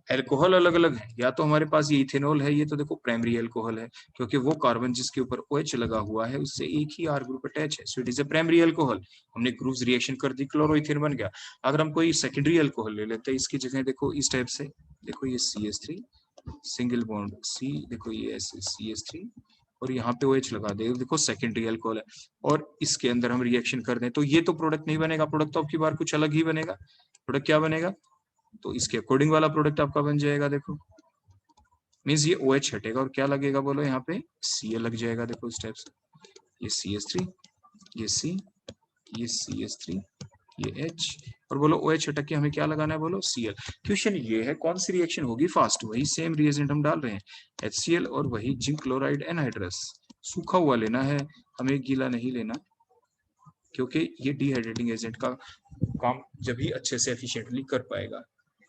एल्कोहल अलग अलग है, या तो हमारे पास ये इथेनॉल है, ये तो देखो प्राइमरी एल्कोहल है क्योंकि वो कार्बन जिसके ऊपर OH लगा हुआ है उससे एक ही R ग्रुप अटैच है, so it is A primary alcohol. हमने ग्रुव्स रिएक्शन कर दी, क्लोरोइथेन बन गया। अगर हम कोई सेकेंडरी एल्कोहल ले लेते हैं, इसकी जगह देखो इस टाइप से, देखो ये CH3 सिंगल बॉन्ड C, देखो ये CH3 और यहाँ पे OH लगा दे, देखो सेकेंडरी एल्कोहल है, और इसके अंदर हम रिएक्शन कर दें तो ये तो प्रोडक्ट नहीं बनेगा, प्रोडक्ट तो आपकी बार कुछ अलग ही बनेगा। प्रोडक्ट क्या बनेगा, तो इसके अकॉर्डिंग वाला प्रोडक्ट आपका बन जाएगा, देखो मीन्स ये OH हटेगा और क्या लगेगा बोलो, यहाँ पे Cl लग जाएगा, देखो इस टाइप से, ये CH3, ये C, ये CH3, ये H, और बोलो OH हटक के हमें क्या लगाना है बोलो, Cl। क्वेश्चन ये है कौन सी रिएक्शन होगी फास्ट, वही सेम रिएजेंट हम डाल रहे हैं HCl और वही जिंक क्लोराइड एनहाइड्रस, सूखा हुआ लेना है, हमें गीला नहीं लेना, क्योंकि ये डिहाइड्रेटिंग एजेंट का काम जब ही अच्छे से एफिशिएंटली कर पाएगा,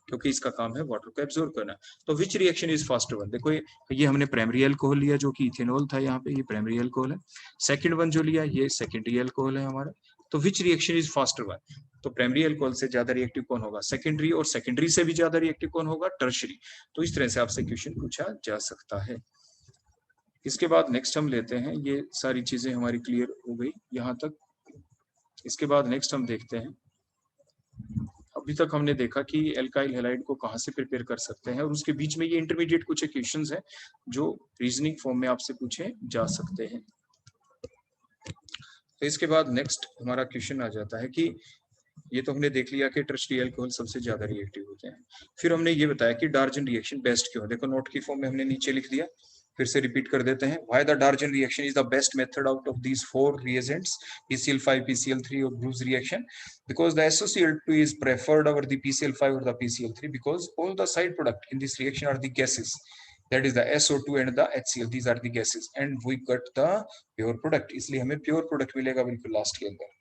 क्योंकि इसका काम है वाटर को एब्जॉर्ब करना। तो which reaction is faster one, देखो ये हमने प्राइमरी अल्कोहल लिया जो कि इथेनॉल था, यहाँ पे ये प्राइमरी अल्कोहल है। सेकंड वन जो लिया ये सेकेंडरी अल्कोहल है हमारा। तो which reaction is faster one, तो प्राइमरी अल्कोहल से ज्यादा रिएक्टिव कौन होगा, सेकेंडरी, और सेकेंडरी से भी ज्यादा रिएक्टिव कौन होगा, टर्शरी। तो इस तरह से आपसे क्वेश्चन पूछा जा सकता है। इसके बाद नेक्स्ट हम लेते हैं, ये सारी चीजें हमारी क्लियर हो गई यहाँ तक। इसके बाद नेक्स्ट हम देखते हैं, अभी तक हमने देखा कि एल्काइल हैलाइड को कहाँ से प्रिपेयर कर सकते हैं, और उसके बीच में ये इंटरमीडिएट कुछ क्वेश्चंस हैं जो रीजनिंग फॉर्म में आपसे पूछे जा सकते हैं। तो इसके बाद नेक्स्ट हमारा क्वेश्चन आ जाता है कि ये तो हमने देख लिया कि टर्शरी अल्कोहल सबसे ज्यादा रिएक्टिव होते हैं। फिर हमने ये बताया कि डार्जन रिएक्शन बेस्ट क्यों है, देखो नोट की फॉर्म में हमने नीचे लिख दिया, फिर से रिपीट कर देते हैं। Why the डार्जन reaction is the best method out of these 4 reagents PCl5, PCl3 और Bruce reaction, because the SOCl2 is preferred over the PCl5 or the PCl3 because all the side product in this reaction are the gases, that is the SO2 and the HCl, these are the gases and we got the pure product, इसलिए हमें pure product मिलेगा बिल्कुल last के अंदर।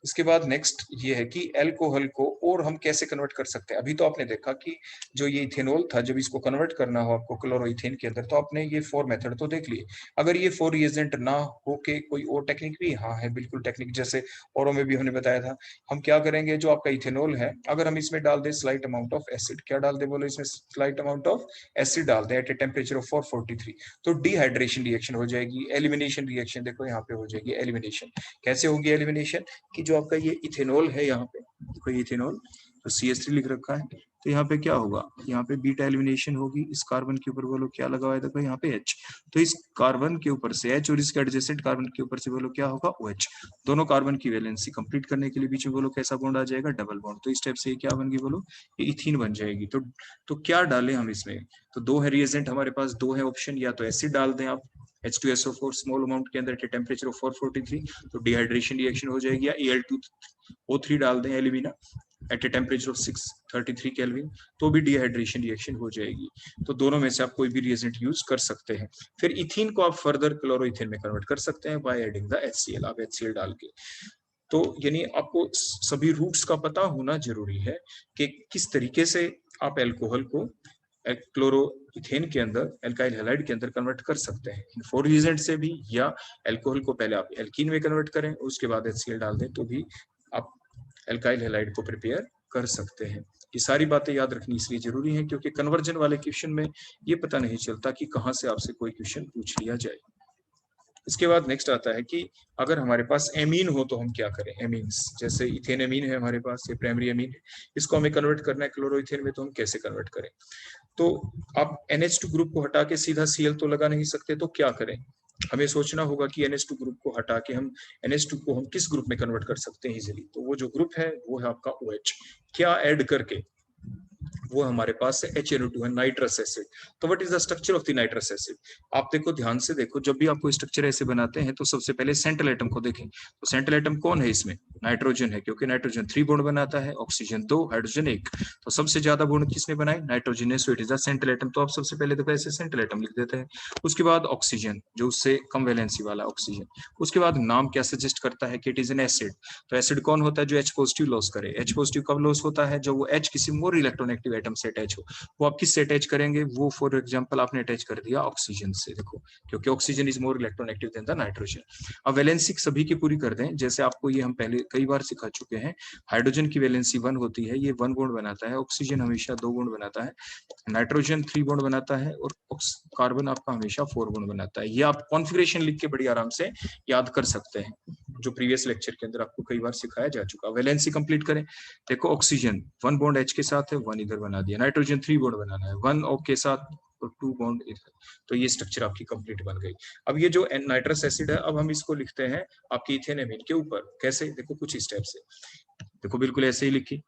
इसके बाद next ये है कि एल्कोहल को और हम कैसे कन्वर्ट कर सकते हैं। अभी तो आपने देखा कि जो ये इथेनॉल था जब इसको कन्वर्ट करना हो आपको क्लोरोइथेन के अंदर, तो आपने ये 4 मेथड तो देख लिए। अगर ये 4 रिएजेंट ना हो के कोई और टेक्निक भी, हाँ है बिल्कुल टेक्निक, जैसे औरों में भी हमने बताया था। हम क्या करेंगे, जो आपका इथेनॉल है अगर हम इसमें डाल दे स्लाइट अमाउंट ऑफ एसिड, क्या डाल दे बोलो, इसमें स्लाइट अमाउंट ऑफ एसिड डाल दे एट ए टेम्परेचर ऑफ 443, तो डिहाइड्रेशन रिएक्शन हो जाएगी, एलिमिनेशन रिएक्शन देखो यहाँ पे हो जाएगी एलिमिनेशन। कैसे होगी एलिमिनेशन, कि जो आपका ये इथेनॉल है यहाँ पे, देखो ये इथेनॉल, तो CH3 लिख रखा है, तो यहाँ पे क्या होगा, यहाँ पे बीटा एलिमिनेशन होगी, इस कार्बन के ऊपर बोलो क्या लगा हुआ है, देखो यहाँ पे H, तो इस कार्बन के ऊपर से H और इसके एडजेसेंट कार्बन के ऊपर से बोलो क्या होगा, OH। दोनों कार्बन की वैलेंसी कंप्लीट करने के लिए बीच में बोलो कैसा बॉन्ड आ जाएगा, डबल बॉन्ड। तो इस टाइप से क्या बन गई बोलो, ये इथीन बन जाएगी। तो क्या डालें हम इसमें, तो दो है रिएजेंट हमारे पास, दो है ऑप्शन, या तो एसिड डाल दें आप H2SO4 स्मॉल अमाउंट के अंदर एट टेम्परेचर ऑफ 443, तो डिहाइड्रेशन रिएक्शन हो जाएगी, या Al2O3 डाल दें alumina at a temperature of 633 kelvin, तो भी डिहाइड्रेशन रिएक्शन हो जाएगी। तो दोनों में से आप कोई भी रिएजेंट यूज कर सकते हैं। फिर इथीन को आप फर्दर क्लोरोइथेन में कन्वर्ट कर सकते हैं बाय एडिंग द HCl, आप HCl डाल के। तो यानी आपको सभी रूट्स का पता होना जरूरी है कि किस तरीके से आप एल्कोहल को क्लोरोइथेन के अंदर, एल्काइल हैलाइड के अंदर कन्वर्ट कर सकते हैं इन 4 रिएजेंट से भी, या एल्कोहल को पहले आप एल्कीन में कन्वर्ट करें उसके बाद HCl डाल दें, तो भी आप एल्काइल हैलाइड को प्रिपेयर कर सकते हैं। ये सारी बातें याद रखनी इसलिए जरूरी है क्योंकि कन्वर्जन वाले क्वेश्चन में ये पता नहीं चलता कि कहां से आपसे कोई क्वेश्चन पूछ लिया जाए। इसके बाद नेक्स्ट आता है कि अगर हमारे पास एमीन हो तो हम क्या करें। एमीन्स जैसे इथेन एमीन है हमारे पास, ये प्राइमरी एमीन है, इसको हमें कन्वर्ट करना है क्लोरोइथेन में, तो हम कैसे कन्वर्ट करें। तो आप NH2 ग्रुप को हटा के सीधा Cl तो लगा नहीं सकते, तो क्या करें, हमें सोचना होगा कि NH2 ग्रुप को हटा के हम NH2 को हम किस ग्रुप में कन्वर्ट कर सकते हैं इजीली। तो वो जो ग्रुप है वो है आपका OH। क्या ऐड करके, वो हमारे पास है HNO2 है, नाइट्रस एसिड। तो what is the structure of the nitrous acid, आप देखो ध्यान से देखो, जब भी आपको स्ट्रक्चर ऐसे बनाते हैं तो सबसे पहले सेंट्रल एटम को देखें। तो सेंट्रल एटम कौन है इसमें, नाइट्रोजन है, क्योंकि नाइट्रोजन 3 बॉन्ड बनाता है, ऑक्सीजन 2, हाइड्रोजन 1। तो सबसे ज्यादा बॉन्ड किसने बनाए, नाइट्रोजन ने, so it is the central atom. तो आप सबसे पहले देखो ऐसे सेंट्रल एटम लिख देते हैं। उसके बाद ऑक्सीजन, जो उससे कम वैलेंसी वाला ऑक्सीजन। उसके बाद नाम क्या सजेस्ट करता है कि इट इज एन एसिड। तो एसिड कौन होता है, जो H पॉजिटिव लॉस करे। H पॉजिटिव कब लॉस होता है, जब वो H किसी मोर इलेक्ट्रोनेगेटिव एटम से अटैच हो। वो आप किससे अटैच करेंगे, वो फॉर एग्जांपल आपने अटैच कर दिया ऑक्सीजन से, देखो क्योंकि oxygen is more electronegative than the nitrogen. अब वैलेंसी सभी की पूरी कर दें, जैसे आपको ये हम पहले कई बार सिखा चुके हैं। हाइड्रोजन की वैलेंसी 1 होती है, ये 1 बॉन्ड बनाता है, ऑक्सीजन हमेशा 2 बॉन्ड बनाता है, नाइट्रोजन 3 बॉन्ड बनाता है, और कार्बन आपका हमेशा 4 बॉन्ड बनाता है। ये आप कॉन्फ़िगरेशन लिख के बड़ी आराम से याद कर सकते हैं, जो प्रीवियस लेक्चर के अंदर आपको कई बार सिखाया जा चुका। वैलेंसी कंप्लीट करें, देखो ऑक्सीजन 1 बॉन्ड H के साथ है, 1 इधर बना दिया, नाइट्रोजन 3 बॉन्ड बनाना है, 1 O के साथ और 2 बॉन्ड इधर। तो ये स्ट्रक्चर आपकी कंप्लीट बन गई। अब ये जो नाइट्रस एसिड है, अब हम इसको लिखते हैं आपकी इथेन एमीन के ऊपर। कैसे, देखो कुछ इस टाइप से, देखो बिल्कुल ऐसे ही लिखी।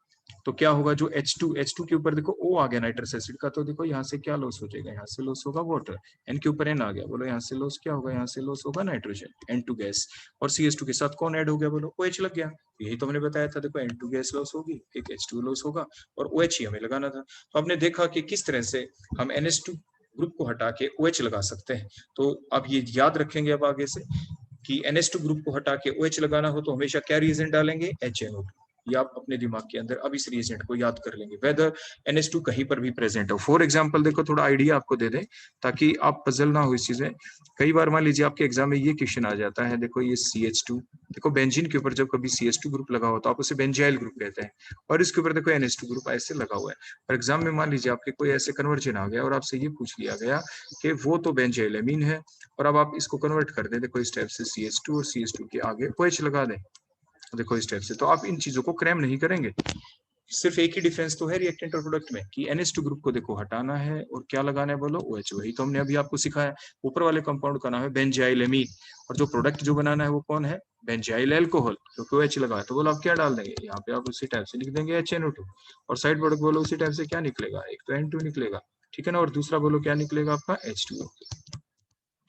तो क्या होगा, जो H2 के ऊपर देखो O आ गया नाइट्रस एसिड का, तो देखो यहाँ से क्या लॉस हो जाएगा, यहाँ से लॉस होगा वाटर, N के ऊपर N आ गया, बोलो यहाँ से लॉस क्या होगा, यहाँ से लॉस होगा नाइट्रोजन, N2 गैस, और CH2 के साथ कौन ऐड हो गया, बोलो OH लग गया। यही तो हमने बताया था, देखो N2 गैस लॉस होगी, एक H2 लॉस होगा, और OH ही हमें लगाना था। तो आपने देखा कि किस तरह से हम NH2 ग्रुप को हटा के OH लगा सकते हैं। तो अब ये याद रखेंगे अब आगे से कि NH2 ग्रुप को हटा के OH लगाना हो तो हमेशा क्या रिएजेंट डालेंगे, HNO2। ये आप अपने दिमाग के अंदर अब इस रिएजेंट को याद कर लेंगे, वेदर NH2 कहीं पर भी प्रेजेंट हो। फॉर एग्जांपल देखो, थोड़ा आइडिया आपको दे दें ताकि आप पजल ना हो इस चीजें। कई बार मान लीजिए आपके एग्जाम में ये क्वेश्चन आ जाता है, देखो ये CH2, देखो बेंजीन के ऊपर जब कभी CH2 ग्रुप लगा हो तो आप उसे बेंजाइल ग्रुप कहते हैं, और इसके ऊपर देखो NH2 ग्रुप ऐसे लगा हुआ है। और एग्जाम में मान लीजिए आपके कोई ऐसे कन्वर्जन आ गया और आपसे ये पूछ लिया गया कि वो तो बेंजाइल एमीन है, और अब आप इसको कन्वर्ट कर दें, देखो इस टाइप से CH2 और CH2 के आगे OH लगा दें, देखो इस टाइप से। तो आप इन चीजों को क्रैम नहीं करेंगे। सिर्फ एक ही डिफरेंस तो है रिएक्टेंट और प्रोडक्ट में कि NH2 ग्रुप को देखो हटाना है और क्या लगाना है, बोलो OH। वही तो हमने अभी आपको सिखाया। ऊपर वाले कंपाउंड का नाम है बेंजाइल एमीन, और जो प्रोडक्ट जो बनाना है वो कौन है, बेंजाइल अल्कोहल, क्योंकि OH लगा है। तो बोलो आप क्या डाल देंगे, यहाँ पे आप उसी टाइप से लिख देंगे HNO2, और साइड प्रोडक्ट बोलो उसी टाइप से क्या निकलेगा, एक तो N2 निकलेगा, ठीक है ना, और दूसरा बोलो क्या निकलेगा आपका H2O,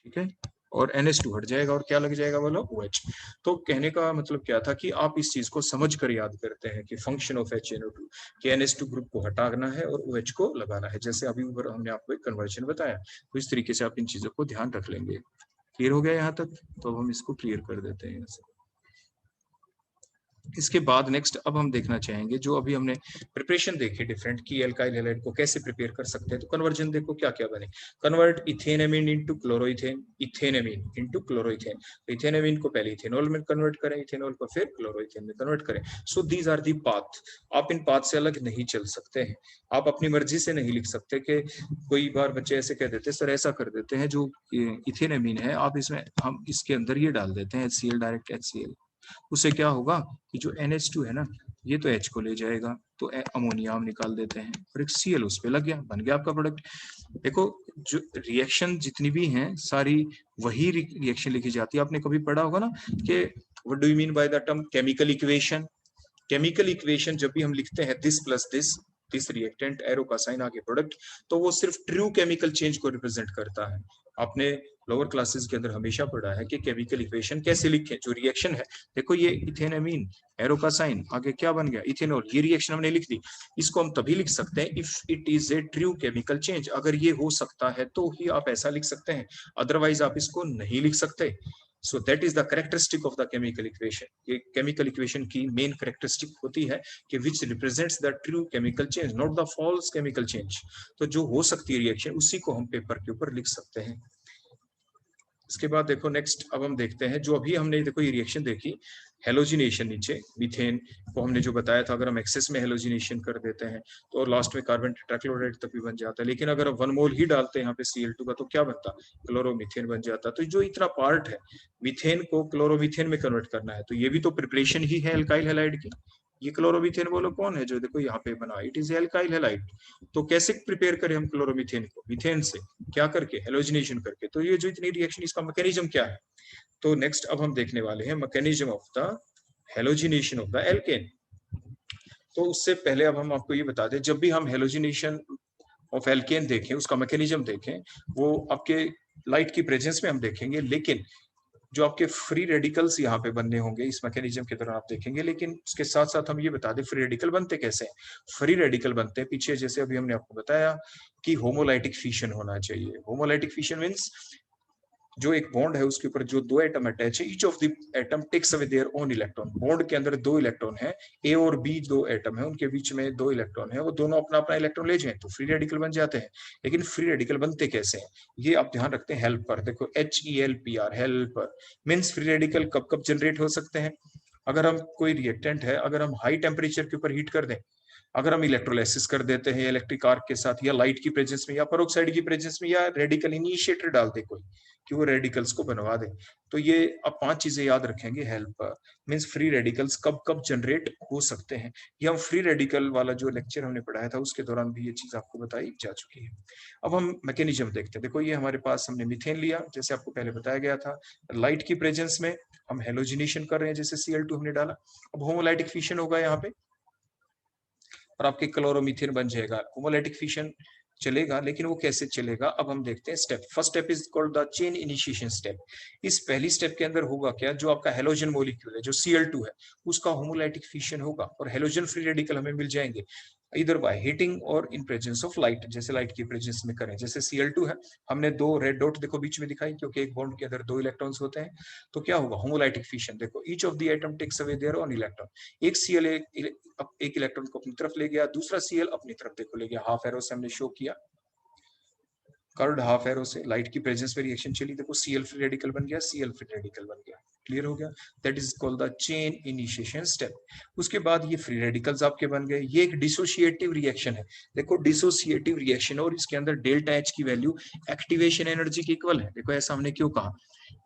ठीक है, और NH2 हट जाएगा और क्या लग जाएगा, बोलो OH। तो कहने का मतलब क्या था कि आप इस चीज को समझ कर याद करते हैं कि फंक्शन ऑफ HNO2 कि NH2 ग्रुप को हटाना है और OH को लगाना है, जैसे अभी ऊपर हमने आपको एक कन्वर्जन बताया। तो इस तरीके से आप इन चीजों को ध्यान रख लेंगे। क्लियर हो गया यहाँ तक, तो अब हम इसको क्लियर कर देते हैं यहाँ से। इसके बाद नेक्स्ट अब हम देखना चाहेंगे, जो अभी हमने प्रिपरेशन देखी डिफरेंट की एल्काइल हैलाइड को कैसे प्रिपेयर कर सकते हैं। तो कन्वर्जन देखो क्या क्या बने, convert ethane amine into chloroethane, ethane amine into chloroethane. तो इथेन एमीन को पहले इथेनॉल में कन्वर्ट करें, इथेनॉल को फिर क्लोरोइथेन में कन्वर्ट करें। So these are the path. आप इन पाथ से अलग नहीं चल सकते हैं, आप अपनी मर्जी से नहीं लिख सकते। कि कोई बार बच्चे ऐसे कह देते सर ऐसा कर देते हैं, जो इथेन एमीन है आप इसमें हम इसके अंदर ये डाल देते हैं HCl, डायरेक्ट HCl। उससे क्या होगा कि जो NH2 है ना, ये तो H को ले जाएगा, तो अमोनिया हम निकाल देते हैं और एक Cl उस पे लग गया, बन गया आपका प्रोडक्ट। देखो जो रिएक्शन जितनी भी हैं सारी वही रिएक्शन लिखी जाती है। आपने कभी पढ़ा होगा ना कि what do you mean by the term chemical equation. Chemical equation जब भी हम लिखते हैं this plus this reactant arrow का साइन आगे प्रोडक्ट, तो वो सिर्फ ट्रू केमिकल चेंज को रिप्रेजेंट करता है। आपने लोअर क्लासेस के अंदर हमेशा पढ़ा है कि केमिकल इक्वेशन कैसे लिखें। जो रिएक्शन है, देखो ये इथेनमीन एरो का साइन आगे क्या बन गया, इथेनॉल, ये रिएक्शन हमने लिख दी। इसको हम तभी लिख सकते हैं if it is A true chemical change, अगर ये हो सकता है तो ही आप ऐसा लिख सकते हैं, अदरवाइज आप इसको नहीं लिख सकते। So that is the characteristic of the chemical equation. ये chemical equation की main characteristic होती है कि which represents the true chemical change, not the false chemical change. तो जो हो सकती है रिएक्शन उसी को हम पेपर के ऊपर लिख सकते हैं। इसके बाद देखो नेक्स्ट अब हम देखते हैं जो अभी हमने देखो ये रिएक्शन देखी, हेलोजिनेशन, नीचे मीथेन को हमने जो बताया था अगर हम एक्सेस में हेलोजिनेशन कर देते हैं तो और लास्ट में कार्बन टेट्राक्लोराइड तक भी बन जाता है। लेकिन अगर हम 1 मोल ही डालते हैं यहाँ पे Cl2 का तो क्या बनता, क्लोरोमीथेन बन जाता। तो जो इतना पार्ट है मीथेन को क्लोरोमीथेन में कन्वर्ट करना है, तो ये भी तो प्रिपरेशन ही है एल्काइल हैलाइड की। ये क्लोरोमीथेन बोलो कौन है जो देखो यहाँ पे बना, इट इज एल्काइल हैलाइड। तो कैसे प्रिपेयर करें हम क्लोरोमीथेन को मीथेन से, क्या करके, हेलोजिनेशन करके। तो ये जो इतनी रिएक्शन इसका मैकेनिज्म क्या है, तो नेक्स्ट अब हम देखने वाले हैं mechanism of the halogenation of the alkene. तो उससे पहले अब हम आपको ये बता दें, जब भी हम हेलोजिनेशन ऑफ एल्केन देखें उसका मैकेनिज्म देखें, वो आपके लाइट की प्रेजेंस में हम देखेंगे, लेकिन जो आपके फ्री रेडिकल्स यहाँ पे बनने होंगे इस मैकेनिज्म के दौरान आप देखेंगे। लेकिन उसके साथ साथ हम ये बता दें फ्री रेडिकल बनते कैसे हैं। फ्री रेडिकल बनते हैं पीछे जैसे अभी हमने आपको बताया कि होमोलाइटिक फिशन होना चाहिए। होमोलाइटिक फिशन मींस जो एक बॉन्ड है उसके ऊपर जो दो एटम अटैच है, each of the atom takes away their own electron. Bond के अंदर दो इलेक्ट्रॉन है, ए और बी दो एटम है, उनके बीच में दो इलेक्ट्रॉन है, वो दोनों अपना अपना इलेक्ट्रॉन ले जाएं तो फ्री रेडिकल बन जाते हैं। लेकिन फ्री रेडिकल बनते कैसे हैं ये आप ध्यान रखते हैं हेल्पर। देखो HELPR helper means free radical कब कब जनरेट हो सकते हैं, अगर हम कोई रिएक्टेंट है अगर हम हाई टेम्परेचर के ऊपर हीट कर दें, अगर हम इलेक्ट्रोलाइसिस कर देते हैं इलेक्ट्रिक आर्क के साथ, या लाइट की प्रेजेंस में, या पेरोक्साइड की प्रेजेंस में, या रेडिकल इनिशिएटर डाल दे कोई कि वो रेडिकल्स को बनवा दे, तो ये अब 5 चीजें याद रखेंगे। हेल्प मींस फ्री रेडिकल्स कब कब जनरेट हो सकते हैं। ये हम फ्री रेडिकल वाला जो लेक्चर हमने पढ़ाया था उसके दौरान भी ये चीज आपको बताई जा चुकी है। अब हम मैकेनिज्म देखते हैं। देखो ये हमारे पास हमने मीथेन लिया जैसे आपको पहले बताया गया था, लाइट की प्रेजेंस में हम हेलोजिनेशन कर रहे हैं जैसे Cl2 हमने डाला। अब होमोलाइटिक फिशन होगा यहाँ पे और आपके क्लोरोमीथेन बन जाएगा। होमोलाइटिक फिशन चलेगा, लेकिन वो कैसे चलेगा अब हम देखते हैं। Step first step is called the chain initiation step. इस पहली स्टेप के अंदर होगा क्या, जो आपका हेलोजन मॉलिक्यूल है जो Cl2 है उसका होमोलाइटिक फिशन होगा और हेलोजन फ्री रेडिकल हमें मिल जाएंगे इधर बाय हीटिंग और इन प्रेजेंस ऑफ लाइट। जैसे लाइट की प्रेजेंस में करें, जैसे Cl2 है, हमने दो रेड डॉट देखो बीच में दिखाई क्योंकि एक बॉन्ड के अंदर दो इलेक्ट्रॉन्स होते हैं। तो क्या होगा होमोलाइटिक फिशन, देखो each of the atom takes away their own electron. एक Cl एक इलेक्ट्रॉन को अपनी तरफ ले गया, दूसरा Cl अपनी तरफ देखो ले गया। हाफ एरो से हमने शो किया, कर्व्ड हाफ एरो से लाइट की प्रेजेंस में रिएक्शन चली, देखो Cl फ्री रेडिकल बन गया, Cl फ्री रेडिकल बन गया। क्लियर हो गया, that is called the chain initiation step. उसके बाद ये फ्री रेडिकल्स आपके बन गए। ये एक डिसोसिएटिव रिएक्शन है। देखो डिसोसिएटिव रिएक्शन और इसके अंदर डेल्टा H की वैल्यू एक्टिवेशन एनर्जी के इक्वल है। देखो ऐसा हमने क्यों कहा,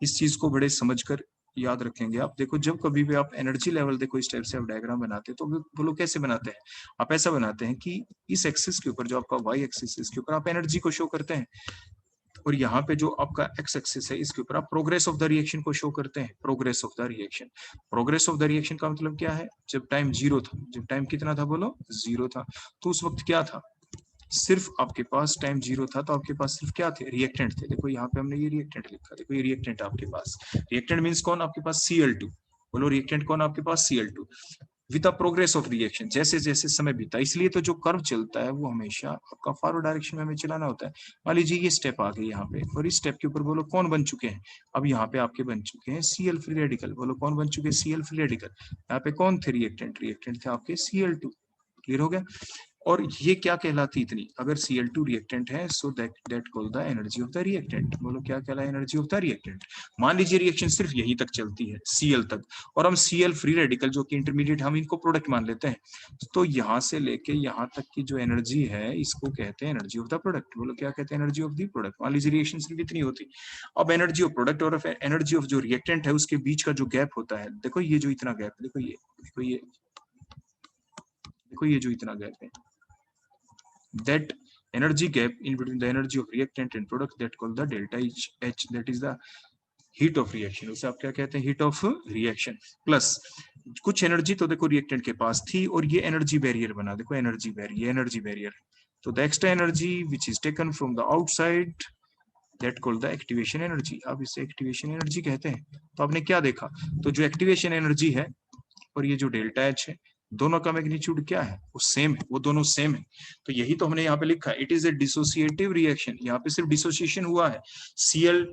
इस चीज को बड़े समझकर याद रखेंगे आप। देखो जब कभी भी आप एनर्जी लेवल देखो इस टाइप से आप डायग्राम बनाते हैं तो वो लोग कैसे बनाते हैं, आप ऐसा बनाते हैं कि इस एक्सिस के ऊपर जो आपका वाई एक्सिस है इसके ऊपर आप एनर्जी को शो करते हैं, और यहाँ पे जो आपका एक्स एक्सिस है इसके ऊपर आप प्रोग्रेस ऑफ द रिएक्शन को शो करते हैं। Progress of the reaction, progress of the reaction का मतलब क्या है, जब टाइम 0 था, जब टाइम कितना था बोलो 0 था, तो उस वक्त क्या था, सिर्फ आपके पास टाइम 0 था तो आपके पास सिर्फ क्या थे, रिएक्टेंट थे। देखो यहाँ पे हमने ये रिएक्टेंट लिखा, देखो ये रिएक्टेंट आपके पास, रिएक्टेंट मींस कौन, आपके पास Cl2। बोलो रिएक्टेंट कौन आपके पास, Cl2। With the progress of reaction, जैसे जैसे समय बीता, इसलिए तो जो कर्व चलता है वो हमेशा आपका फॉरवर्ड डायरेक्शन में हमें चलाना होता है। मान लीजिए ये स्टेप आ गई यहाँ पे, और इस स्टेप के ऊपर बोलो कौन बन चुके हैं, अब यहाँ पे आपके बन चुके हैं Cl फ्री रेडिकल। बोलो कौन बन चुके हैं, Cl फ्री रेडिकल। यहाँ पे कौन थे रिएक्टेंट, रिएक्टेंट थे आपके Cl2। क्लियर हो गया। और ये क्या कहलाती इतनी, अगर Cl2 रिएक्टेंट है so that call the energy of the reactant. बोलो क्या कहला एनर्जी ऑफ द रिएक्टेंट। मान लीजिए रिएक्शन सिर्फ यही तक चलती है Cl तक, और हम Cl फ्री रेडिकल जो कि इंटरमीडिएट हम इनको प्रोडक्ट मान लेते हैं, तो यहाँ से लेके यहाँ तक की जो एनर्जी है इसको कहते हैं एनर्जी ऑफ द प्रोडक्ट। बोलो क्या कहते हैं, एनर्जी ऑफ द प्रोडक्ट। मान लीजिए रिएक्शन सिर्फ इतनी होती, अब एनर्जी ऑफ प्रोडक्ट और एनर्जी ऑफ जो रिएक्टेंट है उसके बीच का जो गैप होता है, देखो ये जो इतना गैप, देखो ये देखो ये जो इतना गैप है, that energy gap in between the energy of reactant and product that called the delta H, that is the heat of reaction, उसे आप क्या कहते हैं, हीट ऑफ रिएक्शन, प्लस कुछ एनर्जी तो देखो रिएक्टेंट के पास थी और ये एनर्जी बैरियर बना, देखो एनर्जी बैरियर, एनर्जी बैरियर, तो the extra energy which is taken from the outside that called the activation energy. अब इसे एक्टिवेशन एनर्जी कहते हैं। तो आपने क्या देखा, तो जो एक्टिवेशन एनर्जी है और ये जो डेल्टा एच है, दोनों का मैग्नीट्यूड क्या है, वो सेम है, वो दोनों सेम है। तो यही तो हमने यहाँ पे लिखा है, it is A dissociative reaction. यहाँ पे सिर्फ डिसोसिएशन हुआ है, Cl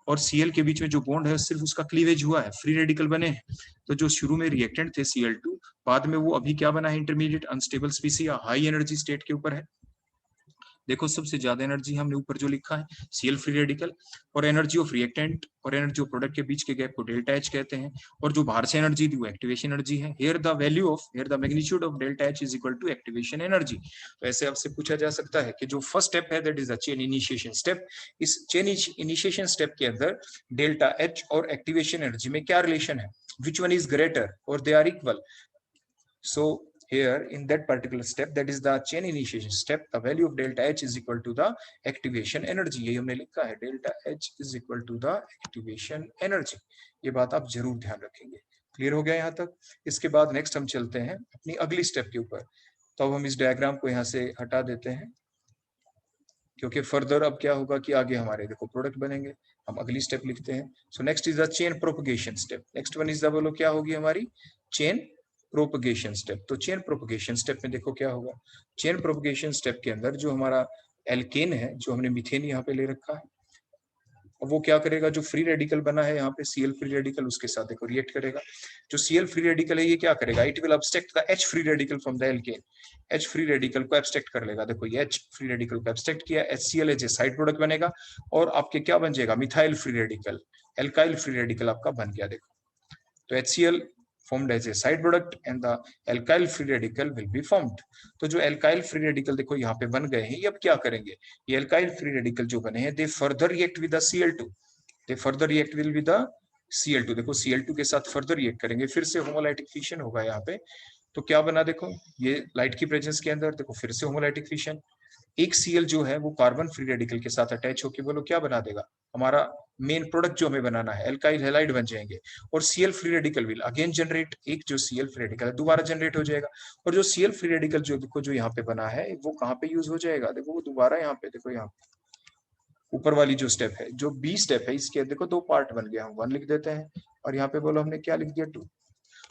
और Cl के बीच में जो बॉन्ड है सिर्फ उसका क्लीवेज हुआ है, फ्री रेडिकल बने हैं। तो जो शुरू में रिएक्टेंट थे Cl2, बाद में वो अभी क्या बना है, इंटरमीडिएट अनस्टेबल स्पीसी या हाई एनर्जी स्टेट के ऊपर है। देखो सबसे ज्यादा एनर्जी हमने ऊपर जो लिखा है Cl फ्री रेडिकल, और एनर्जी ऑफ रिएक्टेंट और एनर्जी ऑफ प्रोडक्ट के बीच के गैप को डेल्टा एच कहते हैं, और जो बाहर से एनर्जी थी वो एक्टिवेशन एनर्जी है। Here the value of, here the magnitude of delta H is equal to activation energy. तो ऐसे आपसे पूछा जा सकता है कि जो फर्स्ट स्टेप है that is the chain initiation step, इस चेन इनिशिएशन स्टेप के अंदर डेल्टा एच और एक्टिवेशन एनर्जी में क्या रिलेशन है, which one is greater or they are equal. So here in that particular step, that is the chain initiation step, the value of delta H is equal to the activation energy। यही हमने लिखा है, delta H is equal to the activation energy। ये बात आप जरूर ध्यान रखेंगे। क्लियर हो गया यहाँ तक? इसके बाद नेक्स्ट हम चलते हैं अपनी अगली स्टेप के ऊपर। तो अब हम इस डायग्राम को यहाँ से हटा देते हैं, क्योंकि फर्दर अब क्या होगा कि आगे हमारे देखो प्रोडक्ट बनेंगे। हम अगली स्टेप लिखते हैं। So next is the chain propagation step. Next one is the, बोलो क्या होगी हमारी, चेन प्रोपगेशन स्टेप। तो चेन प्रोपगेशन स्टेप में देखो क्या होगा, चेन प्रोपगेशन स्टेप के अंदर जो हमारा एल्केन है, जो हमने मीथेन यहाँ पे ले रखा है, वो क्या करेगा, जो फ्री रेडिकल बना है यहाँ पे Cl फ्री रेडिकल, उसके साथ देखो रिएक्ट करेगा। जो Cl फ्री रेडिकल है ये क्या करेगा, it will abstract the H free radical from the alkene. H free radical को एब्स्ट्रैक्ट कर लेगा। देखो ये H फ्री रेडिकल को एब्स्ट्रैक्ट किया, HCl है साइड प्रोडक्ट बनेगा और आपके क्या बन जाएगा, methyl free radical, alkyl free radical आपका बन गया। देखो तो HCl formed as a side product and the alkyl free radical will be formed। तो जो alkyl free radical देखो यहाँ पे बन गए हैं, ये अब क्या करेंगे, ये alkyl free radical जो बने हैं, they further react with the Cl2, they further react will with the Cl2। देखो Cl2 के साथ फर्दर रिएक्ट करेंगे, फिर से होमोलाइटिक फिशन होगा यहाँ पे। तो क्या बना, देखो ये लाइट की प्रेजेंस के अंदर देखो फिर से होमोलाइटिक फिशन, एक Cl जो है वो कार्बन फ्री रेडिकल के साथ अटैच होकर बोलो क्या बना देगा, हमारा मेन प्रोडक्ट जो हमें बनाना है एल्काइल हैलाइड बन जाएंगे। और Cl free radical will again generate, एक जो Cl फ्री रेडिकल है दोबारा जनरेट हो जाएगा। और जो Cl फ्री रेडिकल जो देखो जो यहाँ पे बना है वो कहाँ पे यूज हो जाएगा, देखो वो दोबारा यहाँ पे, देखो यहाँ ऊपर वाली जो स्टेप है, जो बी स्टेप है, इसके देखो दो पार्ट बन गया, हम 1 लिख देते हैं और यहाँ पे बोलो हमने क्या लिख दिया, 2।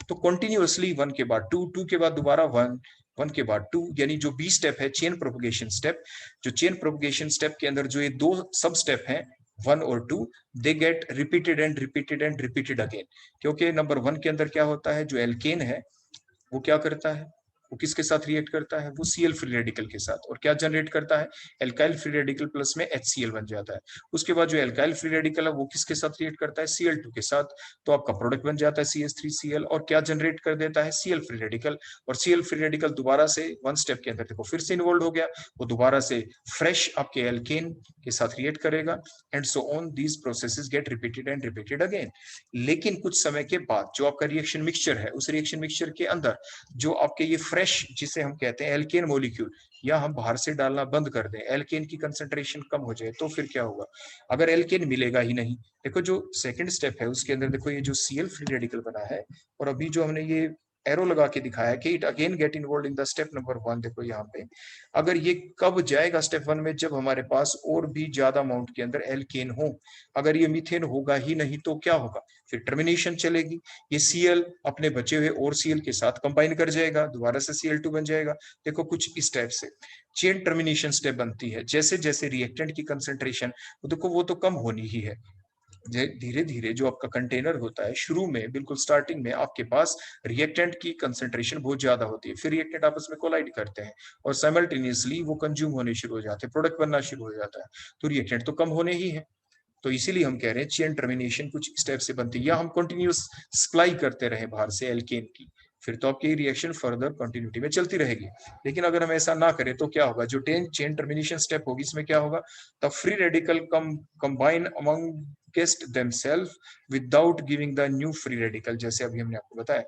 तो कंटिन्यूअसली 1 के बाद 2, 2 के बाद दोबारा 1, 1 के बाद 2, यानी जो बी स्टेप है चेन प्रोपगेशन स्टेप, जो चेन प्रोपगेशन स्टेप के अंदर जो ये दो सब स्टेप हैं 1 और 2, they get repeated and repeated and repeated again. क्योंकि नंबर 1 के अंदर क्या होता है, जो एल्केन है वो क्या करता है, वो किसके साथ रिएक्ट करता है, वो Cl फ्री रेडिकल के साथ, और क्या जनरेट करता है, एल्काइल फ्री रेडिकल प्लस में HCl बन जाता है। उसके बाद जो एल्काइल फ्री रेडिकल है वो किसके साथ रिएक्ट करता है, Cl2 के साथ, तो आपका प्रोडक्ट बन जाता है CH3Cl, और क्या जनरेट कर देता है, Cl फ्री रेडिकल। और Cl फ्री रेडिकल दोबारा से 1 स्टेप के अंदर देखो फिर से इन्वॉल्व हो गया, वो दोबारा से फ्रेश आपके एल्केन के साथ रिएक्ट करेगा, and so on these processes get repeated and repeated again. लेकिन कुछ समय के बाद जो आपका रिएक्शन मिक्सचर है, उस रिएक्शन मिक्सचर के अंदर जो आपके ये फ्रेश, जिसे हम कहते हैं एल्केन मॉलिक्यूल, या हम बाहर से डालना बंद कर दें, एल्केन की कंसंट्रेशन कम हो जाए, तो फिर क्या होगा, अगर एल्केन मिलेगा ही नहीं, देखो जो सेकंड स्टेप है उसके अंदर देखो ये जो Cl फ्री रेडिकल बना है, और अभी जो हमने ये एरो लगा के दिखाया कि it again get involve in the step number 1, देखो यहाँ पे अगर ये कब जाएगा स्टेप 1 में, जब हमारे पास और भी ज्यादा अमाउंट के अंदर एल्केन हो। अगर ये मीथेन होगा ही नहीं तो क्या होगा, फिर टर्मिनेशन चलेगी, ये Cl अपने बचे हुए और Cl के साथ कंबाइन कर जाएगा, दोबारा से Cl2 बन जाएगा। देखो कुछ इस टाइप से चेन टर्मिनेशन स्टेप बनती है, जैसे जैसे रिएक्टेंट की कंसंट्रेशन देखो वो तो कम होनी ही है, धीरे धीरे जो आपका कंटेनर होता है, शुरू में बिल्कुल स्टार्टिंग में आपके पास रिएक्टेंट की कंसंट्रेशन बहुत ज्यादा होती है, फिर रिएक्टेंट आपस में कोलाइड करते हैं और साइमल्टेनियसली वो कंज्यूम होने शुरू हो जाते हैं, प्रोडक्ट बनना शुरू हो जाता है, तो रिएक्टेंट तो कम होने ही है। तो इसीलिए हम कह रहे हैं चेन टर्मिनेशन कुछ स्टेप से बनती है, या हम कंटिन्यूस सप्लाई करते रहे बाहर से एल्केन की, फिर तो आपकी रिएक्शन फर्दर कंटिन्यूटी में चलती रहेगी। लेकिन अगर हम ऐसा ना करें तो क्या होगा, जो चेन टर्मिनेशन स्टेप होगी इसमें क्या होगा, the free radical combine amongst themselves without giving the new free radical, जैसे अभी हमने आपको बताया।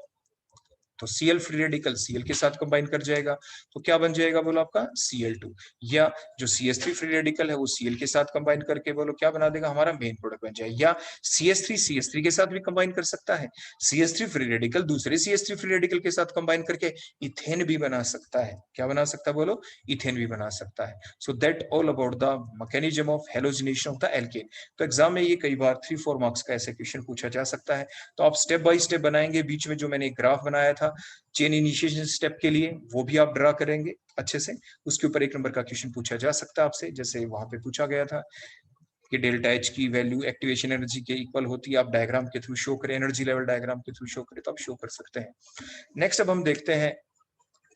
तो Cl फ्री रेडिकल Cl के साथ कंबाइन कर जाएगा, तो क्या बन जाएगा बोलो आपका Cl2, या जो CH3 फ्री रेडिकल है वो Cl के साथ कंबाइन करके बोलो क्या बना देगा, हमारा मेन प्रोडक्ट बन जाएगा। या CH3 के साथ भी कंबाइन कर सकता है, CH3 फ्री रेडिकल दूसरे CH3 फ्री रेडिकल के साथ कंबाइन करके इथेन भी बना सकता है। क्या बना सकता है बोलो, इथेन भी बना सकता है। So that all about the mechanism of halogenation of the alkene. तो एग्जाम में ये कई बार 3-4 मार्क्स का ऐसे क्वेश्चन पूछा जा सकता है। तो आप स्टेप बाय स्टेप बनाएंगे, बीच में जो मैंने एक ग्राफ बनाया था चेन इनिशिएशन स्टेप के लिए वो भी आप ड्रा करेंगे अच्छे से, उसके ऊपर 1 नंबर का क्वेश्चन पूछा जा सकता है आपसे, जैसे वहां पे पूछा गया था कि डेल्टा एच की वैल्यू एक्टिवेशन एनर्जी के इक्वल होती है, आप डायग्राम के थ्रू शो करें, एनर्जी लेवल डायग्राम के थ्रू शो करें तो आप शो कर सकते हैं। नेक्स्ट अब हम देखते हैं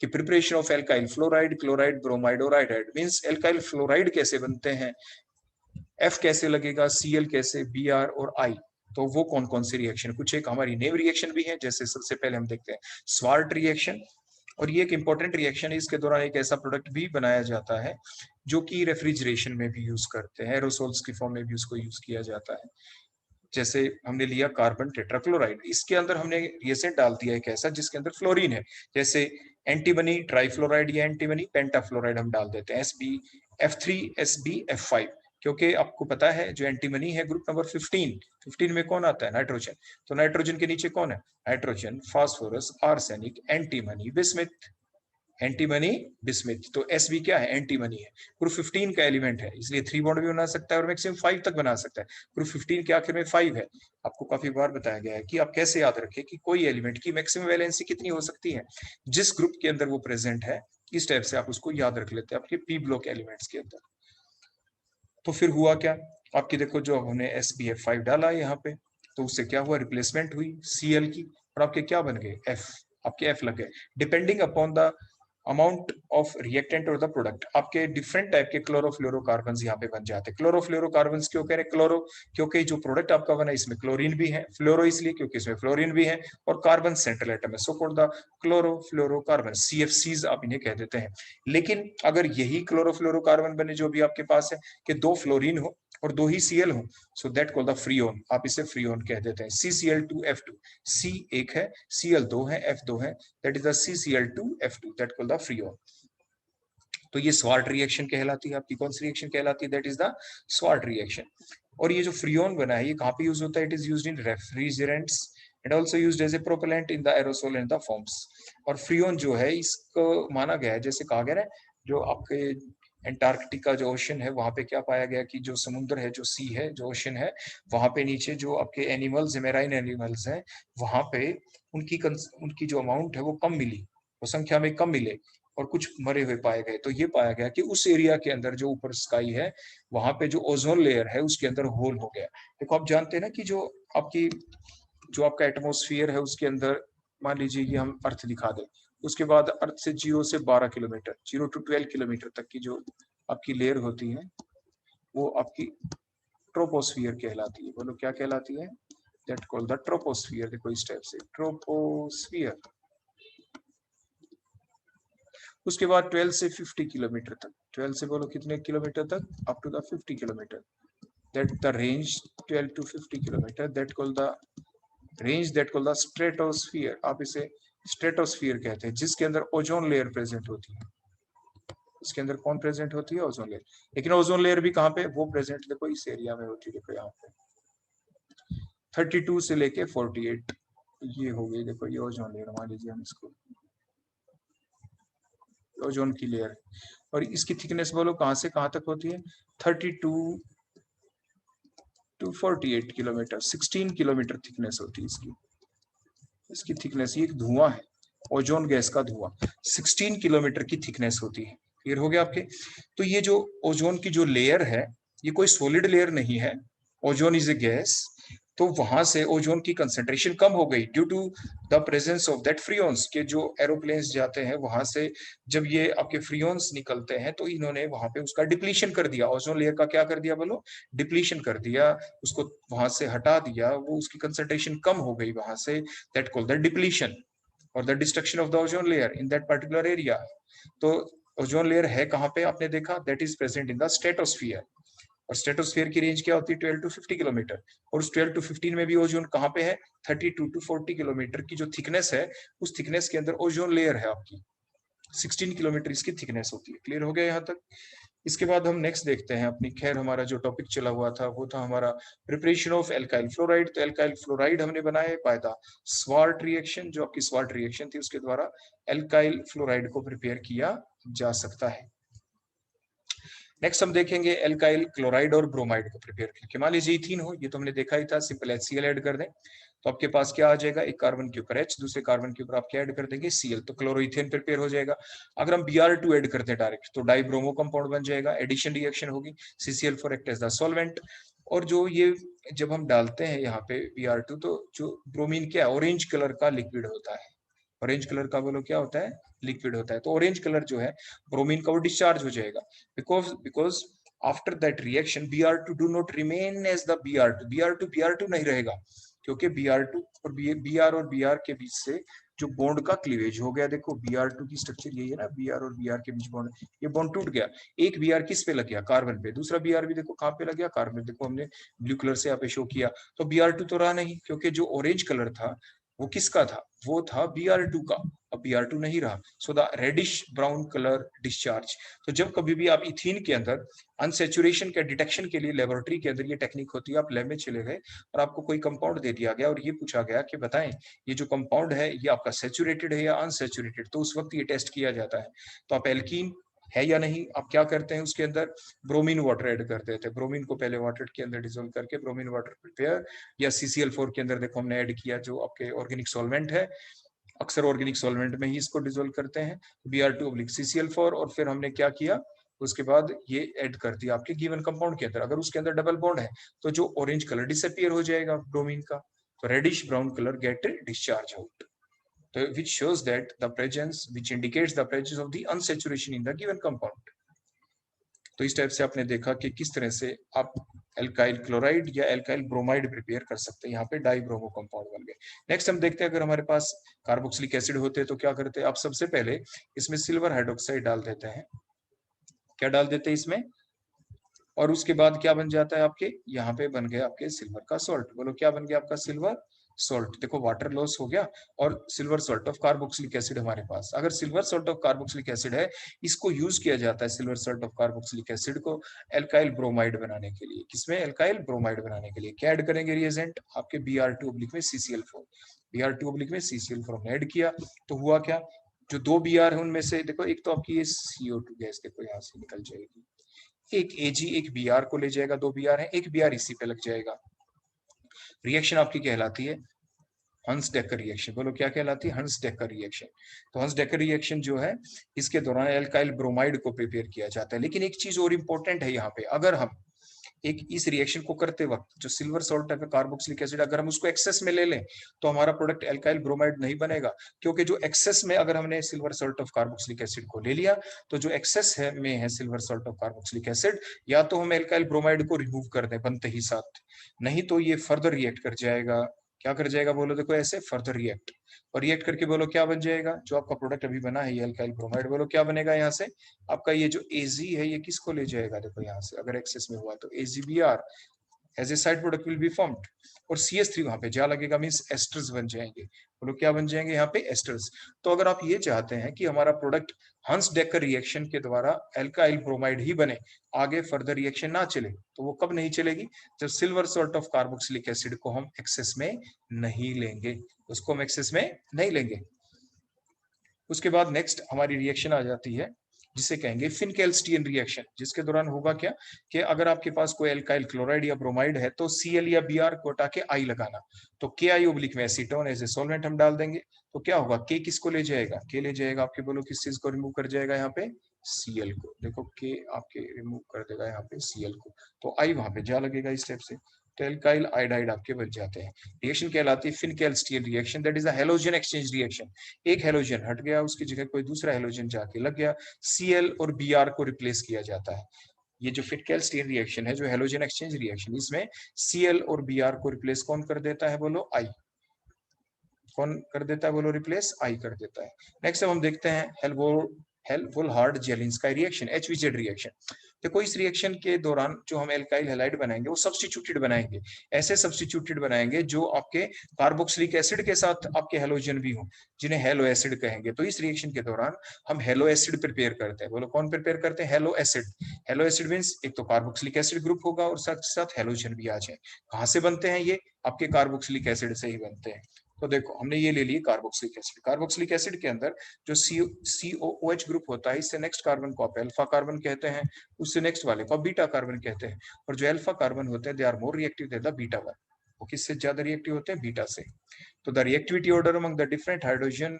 कि preparation of alkyl fluoride, chloride, bromide और आयोडाइड। मींस एल्काइल फ्लोराइड कैसे बनते हैं, F कैसे लगेगा, Cl कैसे, Br और I, तो वो कौन कौन सी रिएक्शन, कुछ एक हमारी नेव रिएक्शन भी है, जैसे सबसे पहले हम देखते हैं स्वार्ट रिएक्शन, और ये एक इंपॉर्टेंट रिएक्शन है, इसके दौरान एक ऐसा प्रोडक्ट भी बनाया जाता है जो कि रेफ्रिजरेशन में भी यूज करते हैं, एरोसोल्स की फॉर्म में भी उसको यूज किया जाता है। जैसे हमने लिया कार्बन टेट्राक्लोराइड, इसके अंदर हमने रिएजेंट डाल दिया एक ऐसा जिसके अंदर फ्लोरीन है, जैसे एंटीमनी ट्राइफ्लोराइड या एंटीमनी पेंटाफ्लोराइड हम डाल देते हैं, SbF3 SbF5, क्योंकि आपको पता है जो एंटीमनी है ग्रुप नंबर 15 में कौन आता है, नाइट्रोजन, तो नाइट्रोजन के नीचे कौन है, nitrogen, phosphorus, arsenic, antimony, bismuth, antimony bismuth, तो Sb क्या है, एंटीमनी है, ग्रुप 15 का एलिमेंट है, इसलिए 3 बॉन्ड भी बना सकता है और मैक्सिमम 5 तक बना सकता है, ग्रुप 15 के आखिर में 5 है। आपको काफी बार बताया गया है कि आप कैसे याद रखें कि कोई एलिमेंट की मैक्सिमम वैलेंसी कितनी हो सकती है, जिस ग्रुप के अंदर वो प्रेजेंट है, इस टाइप से आप उसको याद रख लेते हैं आपके पी ब्लॉक एलिमेंट्स के अंदर। तो फिर हुआ क्या, आपकी देखो जो हमने SbF5 डाला यहाँ पे, तो उससे क्या हुआ, रिप्लेसमेंट हुई Cl की, और आपके क्या बन गए, F, आपके F लग गए, depending upon the amount of reactant और द प्रोडक्ट, आपके डिफरेंट टाइप के क्लोरोफ्लोरोकार्बन यहाँ पे बन जाते हैं। क्लोरोफ्लोरोकार्बन क्यों कह रहे हैं क्लोरो, क्योंकि जो प्रोडक्ट आपका बना इसमें क्लोरीन भी है, फ्लोरो इसलिए क्योंकि इसमें फ्लोरीन भी है, और कार्बन सेंट्रल एटम है, so called the chlorofluorocarbon, CFCs आप इन्हें कह देते हैं। लेकिन अगर यही क्लोरोफ्लोरोकार्बन बने जो भी आपके पास है कि 2 फ्लोरीन हो और 2 ही Cl हो, so that called the Freon, आप इसे फ्रीओन कह देते हैं, CCl2F2, C एक है, Cl 2 है, F 2 है, that is the CCl2F2, that called the Freon. तो ये स्वार्ट रिएक्शन कहलाती है, आपकी कौन सी रिएक्शन कहलाती है, that is the sword reaction. और ये जो फ्रीओन बना है ये कहाँ पे यूज होता है, it is used in refrigerants and also used as a propellant in the aerosol and the forms. और फ्रीओन जो है इसको माना गया है, जैसे कहा गया है जो आपके एंटार्क्टिका जो ओशन है वहां पे क्या पाया गया कि जो समुद्र है, जो सी है, जो ओशन है, वहां पे नीचे जो आपके एनिमल्स, मेराइन एनिमल्स हैं, वहां पे उनकी जो अमाउंट है वो कम मिली, वो संख्या में कम मिले, और कुछ मरे हुए पाए गए। तो ये पाया गया कि उस एरिया के अंदर जो ऊपर स्काई है वहां पे जो ओजोन लेयर है उसके अंदर होल हो गया। देखो आप जानते हैं ना कि जो आपका एटमोस्फियर है उसके अंदर, मान लीजिए ये हम अर्थ दिखा दें, उसके बाद अर्थ से 0 से 12 किलोमीटर, 0 to 12 किलोमीटर तक की जो आपकी लेयर होती है वो आपकी ट्रोपोस्फियर कहलाती है। बोलो क्या कहलाती है, दैट कॉल्ड द ट्रोपोस्फियर। देखो इस टाइप से ट्रोपोस्फियर। उसके बाद 12 से 50 किलोमीटर तक, 12 से बोलो कितने किलोमीटर तक, up to the 50 kilometre, that the range 12 to 50 kilometre, that called the range, that called the stratosphere. आप इसे स्ट्रेटोस्फियर कहते हैं, जिसके अंदर ओजोन लेयर प्रेजेंट होती है। इसके अंदर कौन प्रेजेंट होती है, ओजोन लेयर। लेकिन ओजोन लेयर भी कहाँ पे, वो प्रेजेंट देखो इस एरिया में होती है, देखो यहाँ पे 32 से लेके 48, ये हो गई देखो ये ओजोन लेयर, मान लीजिए हम इसको ओजोन की लेयर, और इसकी थिकनेस बोलो कहाँ से कहाँ तक होती है, 32 to 48 किलोमीटर, 16 किलोमीटर थिकनेस होती है इसकी थिकनेस। ये एक धुआं है, ओजोन गैस का धुआं, 16 किलोमीटर की थिकनेस होती है। क्लियर हो गया आपके। तो ये जो ओजोन की जो लेयर है ये कोई सॉलिड लेयर नहीं है, ओजोन इज ए गैस। तो वहां से ओजोन की कंसेंट्रेशन कम हो गई due to the presence of that freons, के जो एरोप्लेन्स जाते हैं वहां से जब ये आपके फ्रियोन्स निकलते हैं तो इन्होंने वहां पे उसका डिप्लीशन कर दिया, ओजोन लेयर का क्या कर दिया बोलो, डिप्लीशन कर दिया, उसको वहां से हटा दिया, वो उसकी कंसेंट्रेशन कम हो गई वहां से, दैट कॉल्ड द डिप्लीशन और the destruction of the ozone layer in that particular area. तो ओजोन लेयर है कहाँ पे, आपने देखा, that is present in the stratosphere. और स्ट्रेटोस्फीयर की रेंज क्या होती है 12 to 50 किलोमीटर, और उस 12 to 15 में भी ओजोन कहाँ पे है 32 to 40 किलोमीटर की जो थिकनेस है, उस थिकनेस के अंदर ओजोन लेयर है आपकी 16 किलोमीटर इसकी थिकनेस होती है। क्लियर हो गया यहाँ तक। इसके बाद हम नेक्स्ट देखते हैं अपनी, खैर हमारा जो टॉपिक चला हुआ था वो था हमारा प्रिपरेशन ऑफ एल्काइल फ्लोराइड। तो एल्काइल फ्लोराइड हमने बनाया बाय द स्वार्ट रिएक्शन, जो आपकी स्वार्ट रिएक्शन थी उसके द्वारा एल्काइल फ्लोराइड को प्रिपेयर किया जा सकता है। नेक्स्ट हम देखेंगे एल्काइल क्लोराइड और ब्रोमाइड को प्रिपेयर करके। मान लीजिए इथीन हो, ये तो हमने देखा ही था, सिंपल HCl ऐड कर दें तो आपके पास क्या आ जाएगा, एक कार्बन के ऊपर H, दूसरे कार्बन के ऊपर आप क्या ऐड कर देंगे Cl, तो क्लोरोइथेन प्रिपेयर हो जाएगा। अगर हम Br2 ऐड करते हैं डायरेक्ट तो डाइब्रोमो कंपाउंड बन जाएगा, एडिशन रिएक्शन होगी, CCl4 act as the solvent. और जो ये जब हम डालते हैं यहाँ पे Br2 तो जो ब्रोमीन क्या है ऑरेंज कलर का लिक्विड होता है, ऑरेंज कलर का बोलो क्या होता है लिक्विड होता है। तो ऑरेंज कलर जो है ब्रोमीन का वो डिस्चार्ज हो जाएगा, because after that reaction Br2 do not remain as the Br2 नहीं रहेगा, क्योंकि Br2 और Br और Br के बीच से जो बॉन्ड का क्लीवेज हो गया, देखो Br2 की स्ट्रक्चर यही है ना, Br और Br के बीच बॉन्ड, ये बॉन्ड टूट गया, एक Br किस पे लग गया कार्बन पे, दूसरा Br भी देखो कहाँ पे लग गया कार्बन, देखो हमने ब्लू कलर से यहाँ पे शो किया। तो Br2 तो रहा नहीं, क्योंकि जो ऑरेंज कलर था वो किसका था, वो था Br2 का, अब Br2 नहीं रहा, so the reddish brown colour discharge. तो जब कभी भी आप इथीन के अंदर अनसेचुरेशन के डिटेक्शन के लिए लेबोरेटरी के अंदर ये टेक्निक होती है, आप लैब में चले गए और आपको कोई कंपाउंड दे दिया गया और ये पूछा गया कि बताएं ये जो कंपाउंड है ये आपका सेचुरेटेड है या अनसेचुरेटेड, तो उस वक्त ये टेस्ट किया जाता है। तो आप एल्कीन है या नहीं, आप क्या करते हैं उसके अंदर ब्रोमीन वाटर ऐड कर देते हैं, ब्रोमीन को पहले वाटर के अंदर डिसोल्व करके ब्रोमीन वाटर प्रिपेयर, या CCl4 के अंदर देखो हमने ऐड किया जो आपके ऑर्गेनिक सॉल्वेंट है, अक्सर ऑर्गेनिक सॉल्वेंट में ही इसको डिसोल्व करते हैं Br2/CCl4, और फिर हमने क्या किया उसके बाद ये ऐड कर दिया आपके गिवन कंपाउंड के अंदर। अगर उसके अंदर डबल बॉन्ड है तो जो ऑरेंज कलर डिसअपियर हो जाएगा ब्रोमीन का, तो reddish brown colour get discharge out, तो which shows that the presence, which indicates the presence of the unsaturation in the given compound। तो इस टाइप से आपने देखा कि किस तरह से आप एल्काइल क्लोराइड या एल्काइल ब्रोमाइड प्रिपेयर कर सकते हैं, यहाँ पे डाइब्रोमो कंपाउंड बन गए। नेक्स्ट हम देखते हैं अगर हमारे पास कार्बोक्सिलिक एसिड होते तो क्या करते हैं, आप सबसे पहले इसमें सिल्वर हाइड्रोक्साइड डाल देते हैं, क्या डाल देते हैं इसमें, और उसके बाद क्या बन जाता है आपके, यहाँ पे बन गया आपके सिल्वर का सॉल्ट, बोलो क्या बन गया आपका सिल्वर सॉल्ट, देखो वाटर लॉस हो गया और silver salt of carboxylic acid हमारे पास। अगर silver salt of carboxylic acid है, इसको यूज किया जाता है silver salt of carboxylic acid को एल्काइल ब्रोमाइड बनाने के लिए, किसमें एल्काइल ब्रोमाइड बनाने के लिए क्या ऐड करेंगे रिएजेंट आपके Br2/CCl4, Br2/CCl4 हमने ऐड किया तो हुआ क्या, जो दो Br है उनमें से देखो एक तो आपकी ये CO2 गैस देखो यहाँ से निकल जाएगी, एक Ag एक Br को ले जाएगा, दो Br है एक Br इसी पे लग जाएगा, रिएक्शन आपकी कहलाती है हंस डेकर रिएक्शन, बोलो क्या कहलाती है हंस डेकर रिएक्शन। तो हंस डेकर रिएक्शन जो है इसके दौरान एल्काइल ब्रोमाइड को प्रिपेयर किया जाता है। लेकिन एक चीज और इंपॉर्टेंट है यहाँ पे, अगर हम एक इस रिएक्शन को करते वक्त जो सिल्वर सॉल्ट है कार्बोक्सिलिक एसिड अगर हम उसको एक्सेस में ले लें तो हमारा प्रोडक्ट एल्काइल ब्रोमाइड नहीं बनेगा, क्योंकि जो एक्सेस में अगर हमने silver salt of carboxylic acid को ले लिया तो जो एक्सेस है में है silver salt of carboxylic acid, या तो हम एल्काइल ब्रोमाइड को रिमूव कर दें बनते ही साथ, नहीं तो ये फर्दर रिएक्ट कर जाएगा, क्या कर जाएगा बोलो, देखो ऐसे फर्दर रिएक्ट, और रिएक्ट करके बोलो क्या बन जाएगा, जो आपका प्रोडक्ट अभी बना है ये एल्काइल ब्रोमाइड, बोलो क्या बनेगा यहाँ से आपका ये जो Ag है ये किसको ले जाएगा, देखो यहाँ से अगर एक्सेस में हुआ तो AgBr as a side product will be formed, और CH3 वहां पे जा लगेगा, मींस एस्टर्स बन जाएंगे, बोलो क्या बन जाएंगे यहाँ पे एस्टर्स। तो अगर आप ये चाहते हैं कि हमारा प्रोडक्ट हंस डेकर रिएक्शन के द्वारा एल्काइल ब्रोमाइड ही बने, आगे फर्दर रिएक्शन ना चले, तो वो कब नहीं चलेगी, जब silver salt of carboxylic acid को हम एक्सेस में नहीं लेंगे, उसको हम एक्सेस में नहीं लेंगे। उसके बाद नेक्स्ट हमारी रिएक्शन आ जाती है जिसे कहेंगे फिनकेल्स्टियन रिएक्शन, जिसके दौरान होगा क्या कि अगर आपके पास कोई एल्काइल क्लोराइड या ब्रोमाइड है तो Cl या Br को हटा के I लगाना, तो KI में एसीटोन एज ए सॉल्वेंट हम डाल देंगे, तो क्या होगा K किसको ले जाएगा, K ले जाएगा आपके, बोलो किस चीज को रिमूव कर जाएगा यहाँ पे Cl को, देखो K आपके रिमूव कर देगा यहाँ पे Cl को, तो I वहां पे जा लगेगा इस स्टेप से, तो एल्काइल आयोडाइड आपके बच जाते हैं। रिएक्शन कहलाती है Finkelstein reaction, that is a halogen exchange reaction, एक हैलोजन हट गया उसकी जगह कोई दूसरा हैलोजन जाके लग गया, Cl और Br को रिप्लेस किया जाता है। ये जो फिनकेल्स्टियन रिएक्शन है जो हैलोजन एक्सचेंज रिएक्शन, इसमें Cl और Br को रिप्लेस कौन कर देता है, बोलो I, कौन कर देता है बोलो रिप्लेस, I कर देता है। नेक्स्ट हम देखते हैं हेल्वोल्हार्ड जेलिंस्काई रिएक्शन HVZ रिएक्शन। देखो इस रिएक्शन के दौरान जो हम एल्काइल हैलाइड बनाएंगे वो सब्स्टिट्यूटेड बनाएंगे, ऐसे सब्स्टिट्यूटेड बनाएंगे जो आपके कार्बोक्सिलिक एसिड के साथ आपके हेलोजन भी हो, जिन्हें हेलो एसिड कहेंगे। तो इस रिएक्शन के दौरान हम हेलो एसिड प्रिपेयर करते हैं। बोलो कौन प्रिपेयर करते हैं? Hello acid. Hello acid means एक तो कार्बोक्सिलिक एसिड ग्रुप होगा और साथ साथ हेलोजन भी आ जाए। कहाँ से बनते हैं ये? आपके कार्बोक्सिलिक एसिड से ही बनते हैं। तो देखो हमने ये ले लिए कार्बोक्सिलिक एसिड। कार्बोक्सिलिक एसिड के अंदर जो COOH ग्रुप होता है, इससे नेक्स्ट कार्बन को आप अल्फा कार्बन कहते हैं, उससे नेक्स्ट वाले को बीटा कार्बन कहते हैं। और जो अल्फा कार्बन होते हैं they are more reactive than the beta one. वो किससे ज्यादा रिएक्टिव होते हैं? बीटा से। तो the reactivity order among the different hydrogen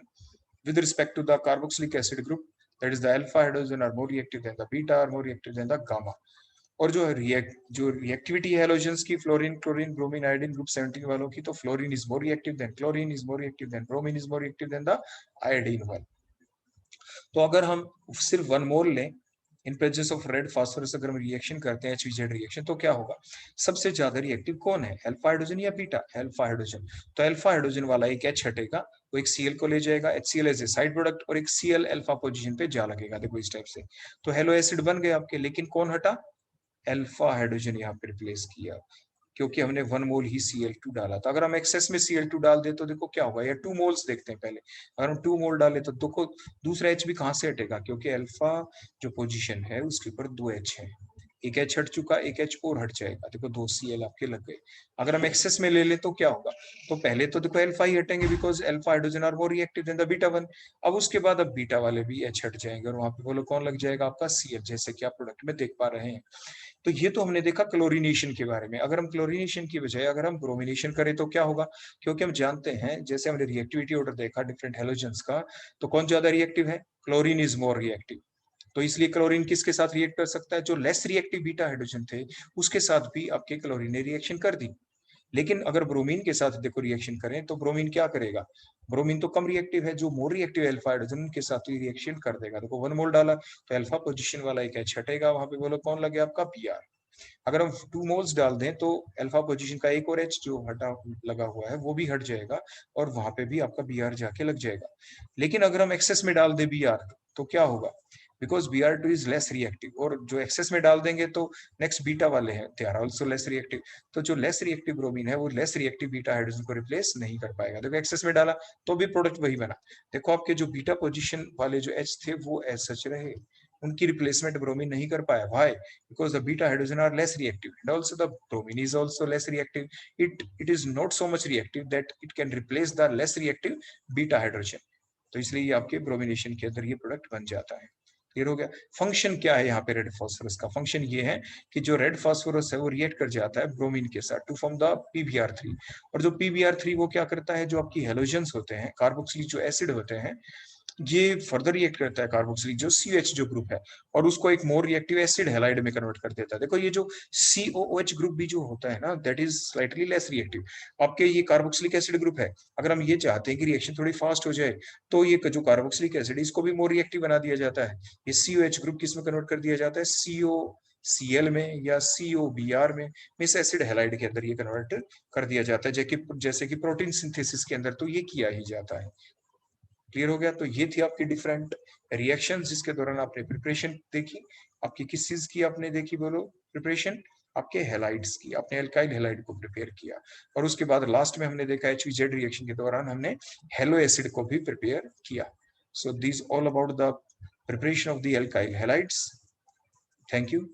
with respect to the carboxylic acid group, that is the alpha hydrogen are more reactive than the beta, are more reactive than the gamma. और जो reactivity है halogens की, fluorine, chlorine, bromine, iodine group 17 वालों की, तो fluorine is more reactive than chlorine, is more reactive than bromine, is more reactive than the iodine one. तो अगर हम सिर्फ 1 मोल लें इन प्रेजेंस ऑफ रेड फास्फोरस, अगर हम रिएक्शन करते हैं HVZ रिएक्शन, तो क्या होगा? सबसे ज्यादा रिएक्टिव कौन है? अल्फा हाइड्रोजन या बीटा? Alpha hydrogen. तो अल्फा हाइड्रोजन वाला एक H हटेगा, वो एक Cl को ले जाएगा, HCl as a side product, और एक Cl अल्फा पोजीशन पे जा लगेगा। देखो इस टाइप से। तो हेलो एसिड बन गए आपके, लेकिन कौन हटा? अल्फा हाइड्रोजन यहाँ पे रिप्लेस किया, क्योंकि हमने 1 मोल ही Cl2 डाला था। अगर हम एक्सेस में Cl2 डाल दे तो देखो क्या होगा, या 2 मोल्स देखते हैं पहले। अगर हम 2 मोल डाले तो देखो दूसरा H भी कहां से हटेगा, क्योंकि अल्फा जो पोजीशन है उसके ऊपर 2 H है, एक H हट चुका, एक H और हट जाएगा। देखो 2 Cl आपके लग गए। अगर हम एक्सेस में ले ले तो क्या होगा? तो पहले तो देखो अल्फा ही हटेंगे, because alpha hydrogen are more reactive than the beta one. अब उसके बाद अब बीटा वाले भी H हट जाएंगे, और वहां पे बोलो कौन लग जाएगा? आपका Cl, जैसे कि आप प्रोडक्ट में देख पा रहे हैं। तो ये तो हमने देखा क्लोरीनेशन के बारे में। अगर हम क्लोरीनेशन की बजाय अगर हम ब्रोमिनेशन करें तो क्या होगा? क्योंकि हम जानते हैं, जैसे हमने रिएक्टिविटी ऑर्डर देखा डिफरेंट हेलोजेंस का, तो कौन ज्यादा रिएक्टिव है? Chlorine is more reactive. तो इसलिए क्लोरीन किसके साथ रिएक्ट कर सकता है? जो लेस रिएक्टिव बीटा हाइड्रोजन थे उसके साथ भी आपके क्लोरीन ने रिएक्शन कर दी। लेकिन अगर ब्रोमीन के साथ देखो रिएक्शन करें तो ब्रोमीन क्या करेगा? ब्रोमीन तो कम रिएक्टिव है, जो मोर रिएक्टिव अल्फा हाइड्रोजन के साथ ही रिएक्शन कर देगा। देखो 1 मोल डाला तो अल्फा पोजीशन वाला एक H हटेगा, वहां पे बोलो कौन लगे? आपका Br। अगर हम 2 मोल्स डाल दें तो अल्फा पोजीशन का एक और H जो हटा लगा हुआ है वो भी हट जाएगा, और वहां पे भी आपका Br जाके लग जाएगा। लेकिन अगर हम एक्सेस में डाल दे Br तो क्या होगा? Because Br2 is less reactive, और जो एक्सेस में डाल देंगे तो नेक्स्ट बीटा वाले हैं, they are also less reactive. तो जो लेस रिएक्टिव ब्रोमीन है वो लेस रिएक्टिव बीटा हाइड्रोजन को रिप्लेस नहीं कर पाएगा। देखो एक्सेस में डाला तो भी प्रोडक्ट वही बना। देखो आपके जो बीटा पोजीशन वाले जो H थे वो एज सच रहे, उनकी रिप्लेसमेंट ब्रोमीन नहीं कर पाया। Why? Because the beta hydrogen are less reactive, and also the bromine is also less reactive. It is not so much reactive that it can replace the less reactive beta hydrogen. तो इसलिए ये आपके bromination के अंदर ये product बन जाता है। क्लियर हो गया? फंक्शन क्या है यहाँ पे रेड फास्फोरस का? फंक्शन ये है कि जो रेड फास्फोरस है वो रिएक्ट कर जाता है ब्रोमीन के साथ टू फॉर्म द PbR3। और जो PbR3 वो क्या करता है? जो आपकी हेलोजेंस होते हैं, कार्बोक्सिलिक जो एसिड होते हैं, ये फर्दर रिएक्ट करता है कार्बोक्सिलिक जो COH जो ग्रुप है, और उसको एक मोर रिएक्टिव एसिड हैलाइड में कन्वर्ट कर देता है। देखो ये जो COOH ग्रुप भी जो होता है ना, that is slightly less reactive. आपके ये कार्बोक्सिलिक एसिड ग्रुप है, अगर हम ये चाहते हैं कि रिएक्शन थोड़ी फास्ट हो जाए तो ये जो कार्बोक्सिलिक एसिड इसको भी मोर रिएक्टिव बना दिया जाता है। ये COH ग्रुप किस में कन्वर्ट कर दिया जाता है? COCl में या COBr में, मिस एसिड हैलाइड के अंदर ये कन्वर्ट कर दिया जाता है, जैसे कि प्रोटीन सिंथेसिस के अंदर तो ये किया ही जाता है। क्लियर हो गया? तो ये थी आपकी डिफरेंट रिएक्शन जिसके दौरान आपने प्रिपरेशन देखी। आपकी किस चीज की आपने देखी? बोलो प्रिपरेशन। आपके हेलाइड्स की, आपने एल्काइल हेलाइड को प्रिपेयर किया, और उसके बाद लास्ट में हमने देखा HVZ रिएक्शन के दौरान हमने हेलो एसिड को भी प्रिपेयर किया। So this all about the preparation of the alkyl halides. Thank you.